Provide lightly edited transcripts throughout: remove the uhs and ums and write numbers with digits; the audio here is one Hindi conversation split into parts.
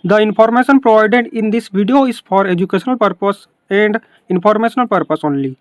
The information provided in this video is for educational purpose and informational purpose only.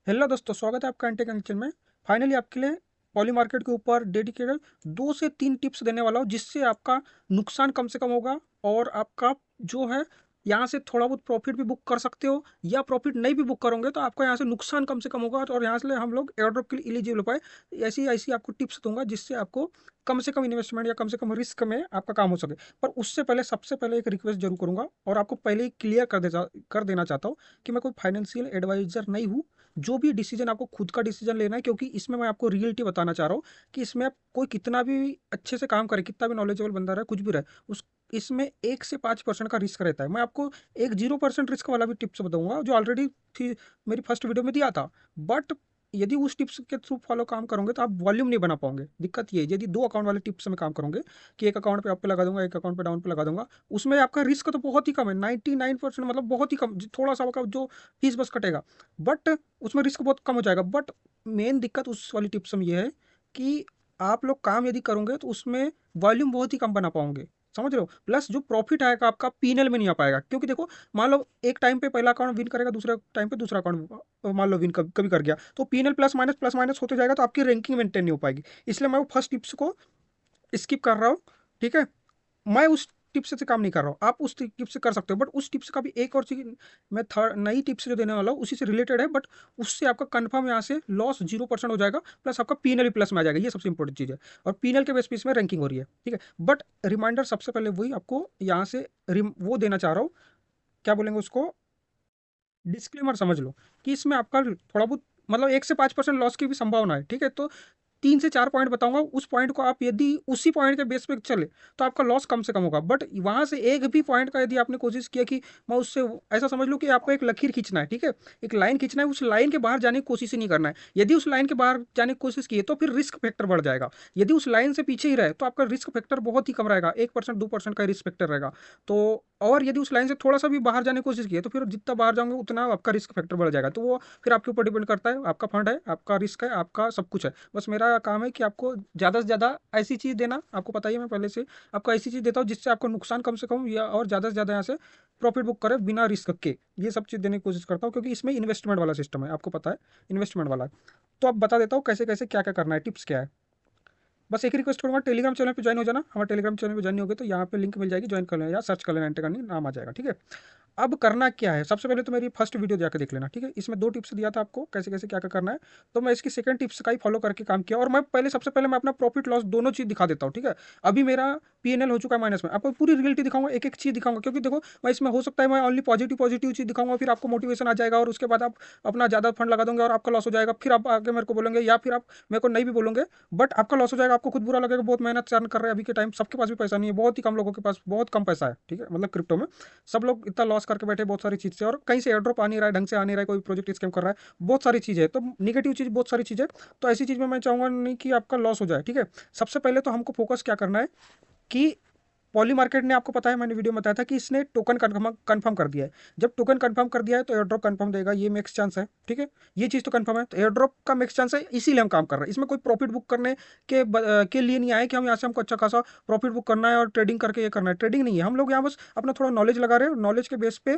Hello दोस्तों, स्वागत है आपका एंटेक चैनल में। फाइनली आपके लिए पॉली मार्केट के ऊपर डेडिकेटेड 2 से 3 टिप्स देने वाला हूँ, जिससे आपका नुकसान कम से कम होगा और आपका जो है यहाँ से थोड़ा बहुत प्रॉफिट भी बुक कर सकते हो, या प्रॉफिट नहीं भी बुक करोगे तो आपका यहाँ से नुकसान कम से कम होगा और यहाँ से हम लोग एयर ड्रॉप के लिए एलिजिबल हो पाए। ऐसी ऐसी आपको टिप्स दूंगा जिससे आपको कम से कम इन्वेस्टमेंट या कम से कम रिस्क में आपका काम हो सके। पर उससे पहले सबसे पहले एक रिक्वेस्ट जरूर करूंगा और आपको पहले ही क्लियर कर देना चाहता हूँ कि मैं कोई फाइनेंशियल एडवाइजर नहीं हूँ। जो भी डिसीजन आपको खुद का डिसीजन लेना है, क्योंकि इसमें मैं आपको रियलिटी बताना चाह रहा हूँ कि इसमें आप कोई कितना भी अच्छे से काम करे, कितना भी नॉलेजेबल बंदा रहे, कुछ भी रहे, उस इसमें 1 से 5% का रिस्क रहता है। मैं आपको एक 0% रिस्क वाला भी टिप्स बताऊंगा जो ऑलरेडी थी मेरी फर्स्ट वीडियो में दिया था। बट यदि उस टिप्स के थ्रू फॉलो काम करोगे तो आप वॉल्यूम नहीं बना पाओगे। दिक्कत ये है, यदि 2 अकाउंट वाले टिप्स में काम करोगे कि एक अकाउंट पे अप पे लगा दूंगा, एक अकाउंट पे डाउन पे लगा दूंगा, उसमें आपका रिस्क तो बहुत ही कम है, 99%, मतलब बहुत ही कम, थोड़ा सा आपका जो फीस बस कटेगा, बट उसमें रिस्क बहुत कम हो जाएगा। बट मेन दिक्कत उस वाली टिप्स में ये है कि आप लोग काम यदि करोगे तो उसमें वॉल्यूम बहुत ही कम बना पाओगे, समझ रहे हो। प्लस जो प्रॉफिट आएगा आपका पीएनएल में नहीं आ पाएगा, क्योंकि देखो, मान लो एक टाइम पे पहला अकाउंट विन करेगा, दूसरे टाइम पे दूसरा अकाउंट मान लो विन कभी कर गया, तो पीएनएल प्लस माइनस होते जाएगा, तो आपकी रैंकिंग मेंटेन नहीं हो पाएगी। इसलिए मैं वो फर्स्ट टिप्स को स्किप कर रहा हूँ, ठीक है। मैं उस टिप्स से काम नहीं कर रहा हूँ, आप उस टिप्स से कर सकते हो, बट उस टिप्स का भी एक और चीज मैं थर्ड नई टिप्स जो देने वाला हूँ उसी से रिलेटेड है, बट उससे आपका कंफर्म यहाँ से लॉस 0% हो जाएगा, प्लस आपका पीएनएल भी प्लस में आ जाएगा। ये सबसे इंपॉर्टेंट चीज़ है, और पीएनएल के बेस पे इसमें रैंकिंग हो रही है, ठीक है। बट रिमाइंडर सबसे पहले वही आपको यहाँ से वो देना चाह रहा हूँ, क्या बोलेंगे उसको, डिस्क्लेमर समझ लो, कि इसमें आपका थोड़ा बहुत मतलब 1 से 5% लॉस की भी संभावना है, ठीक है। तो 3 से 4 पॉइंट बताऊंगा, उस पॉइंट को आप यदि उसी पॉइंट के बेस पे चले तो आपका लॉस कम से कम होगा। बट वहां से एक भी पॉइंट का यदि आपने कोशिश किया कि मैं उससे, ऐसा समझ लो कि आपको एक लकीर खींचना है, ठीक है, एक लाइन खींचना है, उस लाइन के बाहर जाने की कोशिश ही नहीं करना है। यदि उस लाइन के बाहर जाने की कोशिश की तो फिर रिस्क फैक्टर बढ़ जाएगा। यदि उस लाइन से पीछे ही रहे तो आपका रिस्क फैक्टर बहुत ही कम रहेगा, 1% 2% का रिस्क फैक्टर रहेगा। तो और यदि उस लाइन से थोड़ा सा भी बाहर जाने की कोशिश की तो फिर जितना बाहर जाओगे उतना आपका रिस्क फैक्टर बढ़ जाएगा। तो वो फिर आपके ऊपर डिपेंड करता है, आपका फंड है, आपका रिस्क है, आपका सब कुछ है। बस मेरा काम है कि आपको ज़्यादा से ज़्यादा ऐसी चीज़ देना, आपको पता ही है मैं पहले से आपको ऐसी चीज़ देता हूँ जिससे आपको नुकसान कम से कम या और ज़्यादा से ज़्यादा यहाँ से प्रॉफिट बुक करे बिना रिस्क के। ये सब चीज़ देने की कोशिश करता हूँ, क्योंकि इसमें इन्वेस्टमेंट वाला सिस्टम है, आपको पता है इन्वेस्टमेंट वाला है। तो अब बता देता हूँ कैसे कैसे क्या क्या करना है, टिप्स क्या है। बस एक रिक्वेस्ट करूँगा, टेलीग्राम चैनल पे ज्वाइन हो जाना। हमारे टेलीग्राम चैनल पे ज्वाइन नहीं होगे तो यहाँ पे लिंक मिल जाएगी, ज्वाइन कर लेना या सर्च कर लेना, एंटर करनी नाम आ जाएगा, ठीक है। अब करना क्या है, सबसे पहले तो मेरी फर्स्ट वीडियो जाकर देख लेना, ठीक है। इसमें 2 टिप्स दिया था आपको कैसे कैसे क्या क्या करना है। तो मैं इसकी सेकंड टिप्स का ही फॉलो करके काम किया, और मैं पहले सबसे पहले मैं अपना प्रॉफिट लॉस दोनों चीज़ दिखा देता हूँ, ठीक है। अभी मेरा पीएनएल हो चुका है माइनस में, आपको पूरी रियलिटी दिखाऊंगा, एक एक चीज़ दिखाऊंगा, क्योंकि देखो मैं इसमें हो सकता है मैं ओनली पॉजिटिव पॉजिटिव चीज़ दिखाऊंगा, फिर आपको मोटिवेशन आ जाएगा और उसके बाद आप अपना ज़्यादा फंड लगा दोगे और आपका लॉस हो जाएगा, फिर आप आगे मेरे को बोलेंगे, या फिर आप मेरे को नहीं भी बोलोगे, बट आपका लॉस हो जाएगा, आपको खुद बुरा लगेगा। बहुत मेहनत से अर्न कर रहे हैं, अभी के टाइम सबके पास भी पैसा नहीं है, बहुत ही कम लोगों के पास बहुत कम पैसा है, ठीक है, मतलब क्रिप्टो में सब लोग इतना लॉस करके बैठे बहुत सारी चीज़ से, और कहीं से एयर ड्रॉप आ नहीं रहा है, ढंग से आ नहीं रहा है, कोई प्रोजेक्ट स्कैम कर रहा है, बहुत सारी चीज़ है, तो निगेटिव चीज़ बहुत सारी चीज़ है। तो ऐसी चीज़ में मैं चाहूँगा नहीं कि आपका लॉस हो जाए, ठीक है। सबसे पहले तो हमको फोकस क्या करना है कि पॉली मार्केट ने, आपको पता है मैंने वीडियो में बताया था कि इसने टोकन कंफर्म कर दिया है। जब टोकन कंफर्म कर दिया है तो एयर ड्रॉप कंफर्म देगा, ये मैक्स चांस है, ठीक है। ये चीज़ तो कंफर्म है, तो एयर ड्रॉप का मैक्स चांस है, इसीलिए हम काम कर रहे हैं। इसमें कोई प्रॉफिट बुक करने के लिए नहीं आए कि हम यहाँ से हमको अच्छा खासा प्रॉफिट बुक करना है और ट्रेडिंग करके ये करना है। ट्रेडिंग नहीं है, हम लोग यहाँ बस अपना थोड़ा नॉलेज लगा रहे हैं, नॉलेज के बेस पे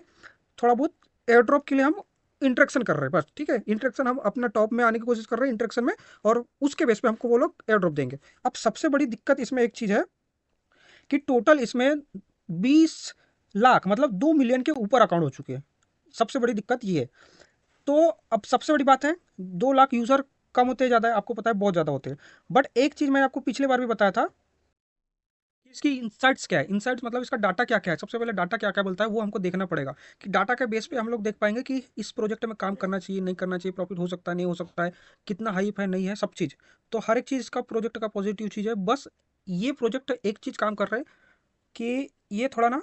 थोड़ा बहुत एयर ड्रॉप के लिए हम इंट्रैक्शन कर रहे हैं, बस, ठीक है। इंट्रैक्शन हम अपना टॉप में आने की कोशिश कर रहे हैं इंट्रैक्शन में, और उसके बेस पे हमको वो लोग एयर ड्रॉप देंगे। अब सबसे बड़ी दिक्कत इसमें एक चीज़ है कि टोटल इसमें 20 लाख मतलब 2 मिलियन के ऊपर अकाउंट हो चुके हैं। सबसे बड़ी दिक्कत ये है। तो अब सबसे बड़ी बात है, 2 लाख यूज़र कम होते ज़्यादा है, आपको पता है बहुत ज़्यादा होते हैं। बट एक चीज़ मैंने आपको पिछले बार भी बताया था कि इसकी इंसाइट्स क्या है। इंसाइट्स मतलब इसका डाटा क्या क्या है। सबसे पहले डाटा क्या क्या बोलता है वो हमको देखना पड़ेगा, कि डाटा के बेस पे हम लोग देख पाएंगे कि इस प्रोजेक्ट में काम करना चाहिए नहीं करना चाहिए, प्रॉफिट हो सकता है नहीं हो सकता है, कितना हाइप है नहीं है, सब चीज़। तो हर एक चीज़ का प्रोजेक्ट का पॉजिटिव चीज़ है। बस ये प्रोजेक्ट एक चीज़ काम कर रहे हैं कि ये थोड़ा ना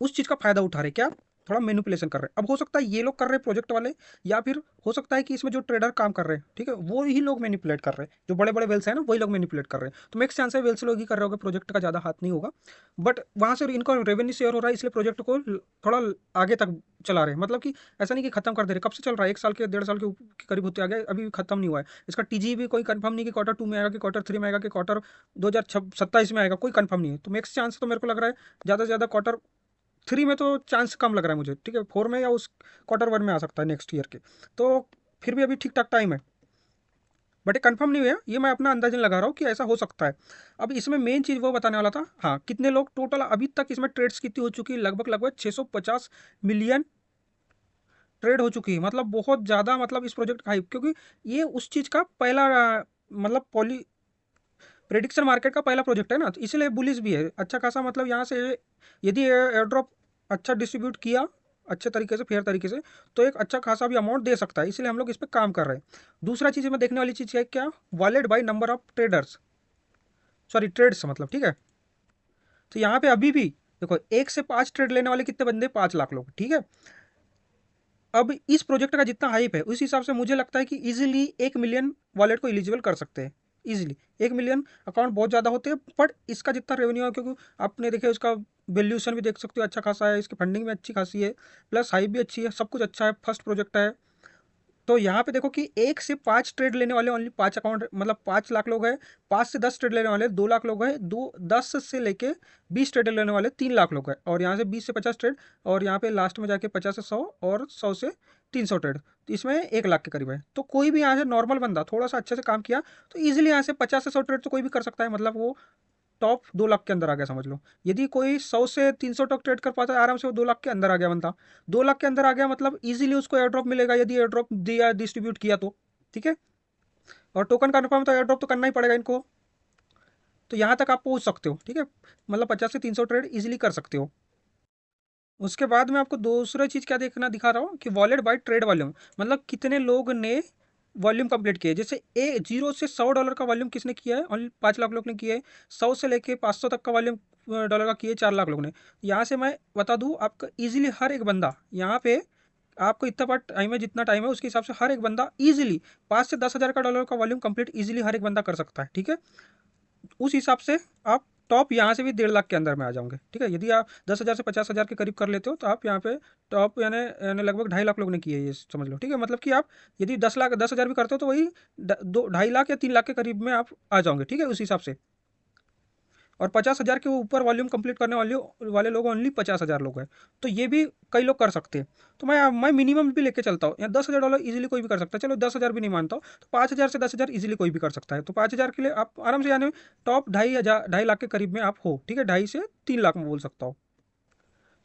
उस चीज़ का फ़ायदा उठा रहे, क्या, थोड़ा मैनिपुलेशन कर रहे हैं। अब हो सकता है ये लोग कर रहे हैं प्रोजेक्ट वाले, या फिर हो सकता है कि इसमें जो ट्रेडर काम कर रहे हैं, ठीक है, वो ही लोग मैनिपुलेट कर रहे हैं, जो बड़े बड़े वेल्स हैं ना वही लोग मैनिपुलेट कर रहे हैं। तो मेक्स चांस है वेल्स लोग ही कर रहे होंगे, प्रोजेक्ट का ज़्यादा हाथ नहीं होगा। बट वहाँ से इनको रेवेन्यू शेयर हो रहा है, इसलिए प्रोजेक्ट को थोड़ा आगे तक चला रहे हैं। मतलब कि ऐसा नहीं कि खत्म कर दे रहे, कब से चल रहा है, 1 साल के 1.5 साल के करीब होते आ गए, अभी खत्म नहीं हुआ है। इसका टीजी भी कोई कंफर्म नहीं कि Q2 में आएगा, कि Q3 में आएगा, कि क्वार्टर 2027 में आएगा, कोई कंफर्म नहीं है। तो मेक्स चांस तो मेरे को लग रहा है ज़्यादा से ज़्यादा Q3 में तो चांस कम लग रहा है मुझे, ठीक है, 4 में या उस Q1 में आ सकता है नेक्स्ट ईयर के। तो फिर भी अभी ठीक ठाक टाइम है, बट ये कंफर्म नहीं हुआ है, ये मैं अपना अंदाजन लगा रहा हूँ कि ऐसा हो सकता है। अब इसमें मेन चीज़ वो बताने वाला था, हाँ, कितने लोग टोटल अभी तक इसमें ट्रेड्स कितनी हो चुकी है, लगभग लगभग 650 मिलियन ट्रेड हो चुकी है। मतलब बहुत ज़्यादा, मतलब इस प्रोजेक्ट का हाइप, क्योंकि ये उस चीज़ का पहला मतलब पॉली प्रेडिक्शन मार्केट का पहला प्रोजेक्ट है ना, तो इसलिए बुलिश भी है अच्छा खासा। मतलब यहाँ से यदि एयर ड्रॉप अच्छा डिस्ट्रीब्यूट किया अच्छे तरीके से, फेयर तरीके से, तो एक अच्छा खासा भी अमाउंट दे सकता है, इसलिए हम लोग इस पर काम कर रहे हैं। दूसरा चीज़ में देखने वाली चीज़ है क्या, wallet by number of traders, sorry trades, मतलब ठीक है। तो यहाँ पे अभी भी देखो 1 से 5 ट्रेड लेने वाले कितने बंदे, 5 लाख लोग, ठीक है। अब इस प्रोजेक्ट का जितना हाइप है उस हिसाब से मुझे लगता है कि इजीली 1 मिलियन वॉलेट को एलिजिबल कर सकते हैं। इजीली 1 मिलियन अकाउंट बहुत ज़्यादा होते हैं, बट इसका जितना रेवेन्यू है, क्योंकि आपने देखे उसका वैल्यूएशन भी देख सकते हो अच्छा खासा है, इसकी फंडिंग भी अच्छी खासी है, प्लस हाइप भी अच्छी है, सब कुछ अच्छा है, फर्स्ट प्रोजेक्ट है। तो यहाँ पे देखो कि 1 से 5 ट्रेड लेने वाले ओनली 5 अकाउंट, मतलब 5 लाख लोग हैं। 5 से 10 ट्रेड लेने वाले 2 लाख लोग हैं। 10 से लेके 20 ट्रेड लेने वाले 3 लाख लोग हैं। और यहाँ से 20 से 50 ट्रेड, और यहाँ पे लास्ट में जाके 50 से 100, और 100 से 300 ट्रेड, तो इसमें 1 लाख के करीब है। तो कोई भी यहाँ से नॉर्मल बंदा थोड़ा सा अच्छे से काम किया तो ईजिली यहाँ से 50 से 100 ट्रेड तो कोई भी कर सकता है। मतलब वो टॉप 2 लाख के अंदर आ गया समझ लो। यदि कोई 100 से 300 तक ट्रेड कर पाता है आराम से, वो 2 लाख के अंदर आ गया बंदा। 2 लाख के अंदर आ गया मतलब इजीली उसको एयर ड्रॉप मिलेगा, यदि एयर ड्रॉप दिया डिस्ट्रीब्यूट किया तो, ठीक है। और टोकन कन्फर्म तो एयर ड्रॉप तो करना ही पड़ेगा इनको। तो यहाँ तक आप पहुँच सकते हो, ठीक है। मतलब 50 से 300 ट्रेड इजीली कर सकते हो। उसके बाद मैं आपको दूसरा चीज़ क्या देखना दिखा रहा हूँ कि वॉलेट बाय ट्रेड वॉल्यूम, मतलब कितने लोग ने वॉल्यूम कंप्लीट किया है। जैसे 0 से $100 का वॉल्यूम किसने किया है, ओनली 5 लाख लोग ने किया है। 100 से लेके 500 तक का वॉल्यूम डॉलर का किए 4 लाख लोग ने। यहाँ से मैं बता दूँ आपका, ईजिली हर एक बंदा यहाँ पे, आपको इतना पार्ट टाइम है जितना टाइम है उसके हिसाब से हर एक बंदा ईजिली 5 से 10 हज़ार का डॉलर का वॉल्यूम कंप्लीट ईजिली हर एक बंदा कर सकता है, ठीक है। उस हिसाब से आप टॉप यहाँ से भी 1.5 लाख के अंदर में आ जाओगे, ठीक है। यदि आप 10 हज़ार से 50 हज़ार के करीब कर लेते हो तो आप यहाँ पे टॉप, यानी यानी लगभग 2.5 लाख लोग ने किए ये समझ लो, ठीक है। मतलब कि आप यदि 10 हज़ार भी करते हो तो वही 2.5 लाख या 3 लाख के करीब में आप आ जाओगे, ठीक है, उस हिसाब से। और 50 हज़ार के ऊपर वॉल्यूम कंप्लीट करने वाले वाले लोग ओनली 50 हज़ार लोग हैं। तो ये भी कई लोग कर सकते हैं। तो मैं मिनिमम भी लेके चलता हूँ, या $10,000 इजीली कोई भी कर सकता है। चलो 10 हज़ार भी नहीं मानता हूँ, तो 5 हज़ार से 10 हज़ार इजीली कोई भी कर सकता है। तो 5 हज़ार के लिए आप आराम से, यानी टॉप 2.5 लाख के करीब में आप हो, ठीक है, 2.5 से 3 लाख में बोल सकता हूँ।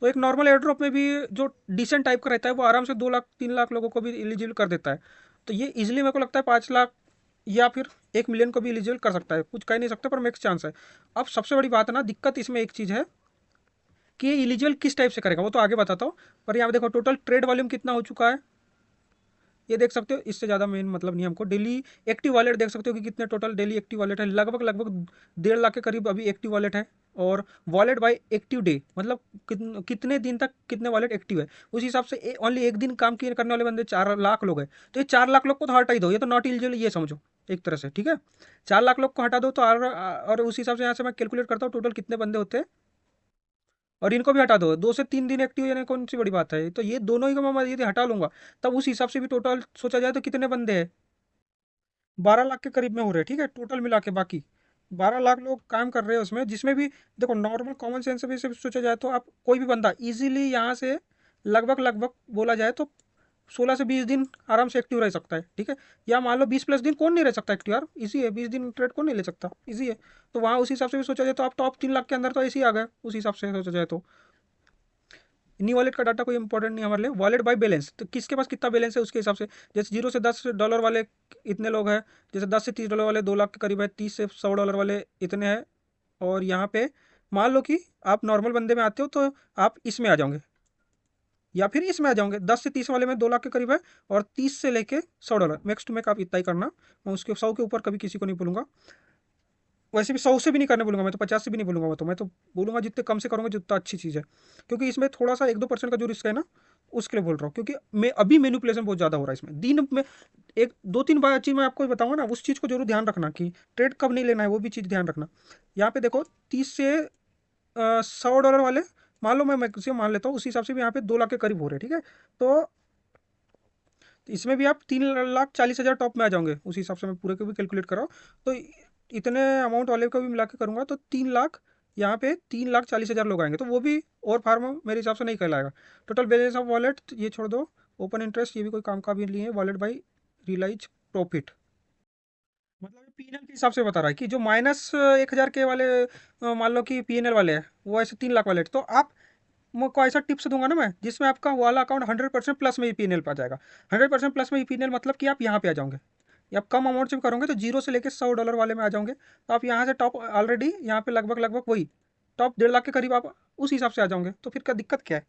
तो एक नॉर्मल एयर ड्रॉप में भी जो डिसेंट टाइप का रहता है वो आराम से 2 लाख 3 लाख लोगों को भी एलिजिबल कर देता है। तो ये इजीली मेरे को लगता है 5 लाख या फिर 1 मिलियन को भी एलिजिबल कर सकता है, कुछ कह नहीं सकते पर मैक्स चांस है। अब सबसे बड़ी बात है ना, दिक्कत इसमें एक चीज़ है कि ये एलिजिबल किस टाइप से करेगा वो तो आगे बताता हूँ। पर यहाँ पे देखो टोटल ट्रेड वॉल्यूम कितना हो चुका है, ये देख सकते हो। इससे ज़्यादा मेन मतलब नहीं हमको। डेली एक्टिव वॉलेट देख सकते हो कि कितने टोटल डेली एक्टिव वॉलेट है, लगभग लगभग 1.5 लाख के करीब अभी एक्टिव वॉलेट है। और वॉलेट बाय एक्टिव डे, मतलब कितने दिन तक कितने वॉलेट एक्टिव है, उस हिसाब से ओनली एक दिन काम किए करने वाले बंदे 4 लाख लोग हैं। तो ये 4 लाख लोग को तो हटा ही दो, ये तो नॉट एलिजिबल ये समझो एक तरह से, ठीक है। 4 लाख लोग को हटा दो तो और उस हिसाब से यहाँ से मैं कैलकुलेट करता हूँ टोटल कितने बंदे होते हैं, और इनको भी हटा दो। 2 से 3 दिन एक्टिव, यानी कौन सी बड़ी बात है। तो ये दोनों ही को मैं यदि हटा लूंगा तब उस हिसाब से भी टोटल सोचा जाए तो कितने बंदे हैं, 12 लाख के करीब में हो रहे हैं, ठीक है, टोटल मिला के। बाकी 12 लाख लोग काम कर रहे हैं उसमें, जिसमें भी देखो नॉर्मल कॉमन सेंस से भी सोचा जाए तो आप कोई भी बंदा इजीली यहाँ से लगभग लगभग बोला जाए तो 16 से 20 दिन आराम से एक्टिव रह सकता है, ठीक है। या मान लो 20 प्लस दिन कौन नहीं रह सकता एक्टिव, यार इजी है, 20 दिन ट्रेड कौन नहीं ले सकता, इजी है। तो वहाँ उस हिसाब से भी सोचा जाए तो आप टॉप 3 लाख के अंदर तो ऐसे ही आ गए उस हिसाब से सोचा जाए तो। इन्हीं वॉलेट का डाटा कोई इंपॉर्टेंट नहीं हमारे लिए। वॉलेट बाय बैलेंस, तो किसके पास कितना बैलेंस है उसके हिसाब से। जैसे $0 से 10 वाले इतने लोग हैं, जैसे $10 से 30 वाले 2 लाख के करीब है, $30 से 100 वाले इतने हैं। और यहाँ पे मान लो कि आप नॉर्मल बंदे में आते हो तो आप इसमें आ जाओगे, या फिर इसमें आ जाओगे। 10 से 30 वाले में 2 लाख के करीब है, और 30 से लेके $100 मैक्स टू मैक्स आप इतना ही करना। मैं उसके 100 के ऊपर कभी किसी को नहीं बोलूँगा। वैसे भी 100 से भी नहीं करने बोलूँगा, मैं तो 50 से भी नहीं बोलूँगा, मैं तो बोलूँगा जितने कम से करोगे जितना अच्छी चीज़ है, क्योंकि इसमें थोड़ा सा 1-2% का जो रिस्क है ना, उसके लिए बोल रहा हूँ, क्योंकि मैं अभी मैनिपुलेशन बहुत ज़्यादा हो रहा है इसमें दिन में। एक 2-3 बार चीज़ मैं आपको बताऊंगा ना, उस चीज़ को जरूर ध्यान रखना कि ट्रेड कब नहीं लेना है, वो भी चीज़ ध्यान रखना। यहाँ पे देखो 30 से $100 वाले, मान लो मैं मैक्सिमम मान लेता हूँ, उसी हिसाब से भी यहाँ पे 2 लाख के करीब हो रहे हैं, ठीक है। तो इसमें भी आप 3,40,000 टॉप में आ जाओगे, उसी हिसाब से मैं पूरे को भी कैलकुलेट कर रहा हूँ। तो इतने अमाउंट वाले को भी मिला के करूँगा तो 3 लाख, यहाँ पे 3,40,000 लोग आएंगे, तो वो भी और फार्म मेरे हिसाब से नहीं कहलाएगा। टोटल बैलेंस ऑफ वॉलेट ये छोड़ दो, ओपन इंटरेस्ट ये भी कोई काम का भी नहीं है, वॉलेट बाई रियलाइज प्रॉफिट, मतलब पीएनएल के हिसाब से बता रहा है कि जो -1,000 के वाले, मान लो कि पीएनएल वाले हैं, वो ऐसे 3 लाख वाले हैं। तो आप को ऐसा टिप्स दूंगा ना मैं, जिसमें आपका वाला अकाउंट 100% प्लस में ही पीएनएल पा जाएगा। 100% प्लस में ही पीएनएल मतलब कि आप यहाँ पे आ जाओगे, या आप कम अमाउंट से भी करोगे तो जीरो से लेकर $100 वाले में आ जाओगे, तो आप यहाँ से टॉप ऑलरेडी यहाँ पे लगभग लगभग वही टॉप 1.5 लाख के करीब आप उस हिसाब से आ जाओगे, तो फिर क्या दिक्कत क्या है।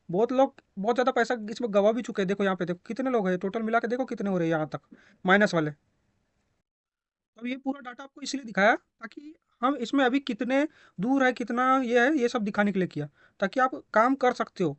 बहुत लोग बहुत ज़्यादा पैसा इसमें गवा भी चुके हैं, देखो यहाँ पे देखो कितने लोग हैं टोटल मिला के, देखो कितने हो रहे हैं यहाँ तक माइनस वाले। अब ये पूरा डाटा आपको इसलिए दिखाया ताकि हम इसमें अभी कितने दूर है, कितना ये है, ये सब दिखाने के लिए किया, ताकि आप काम कर सकते हो।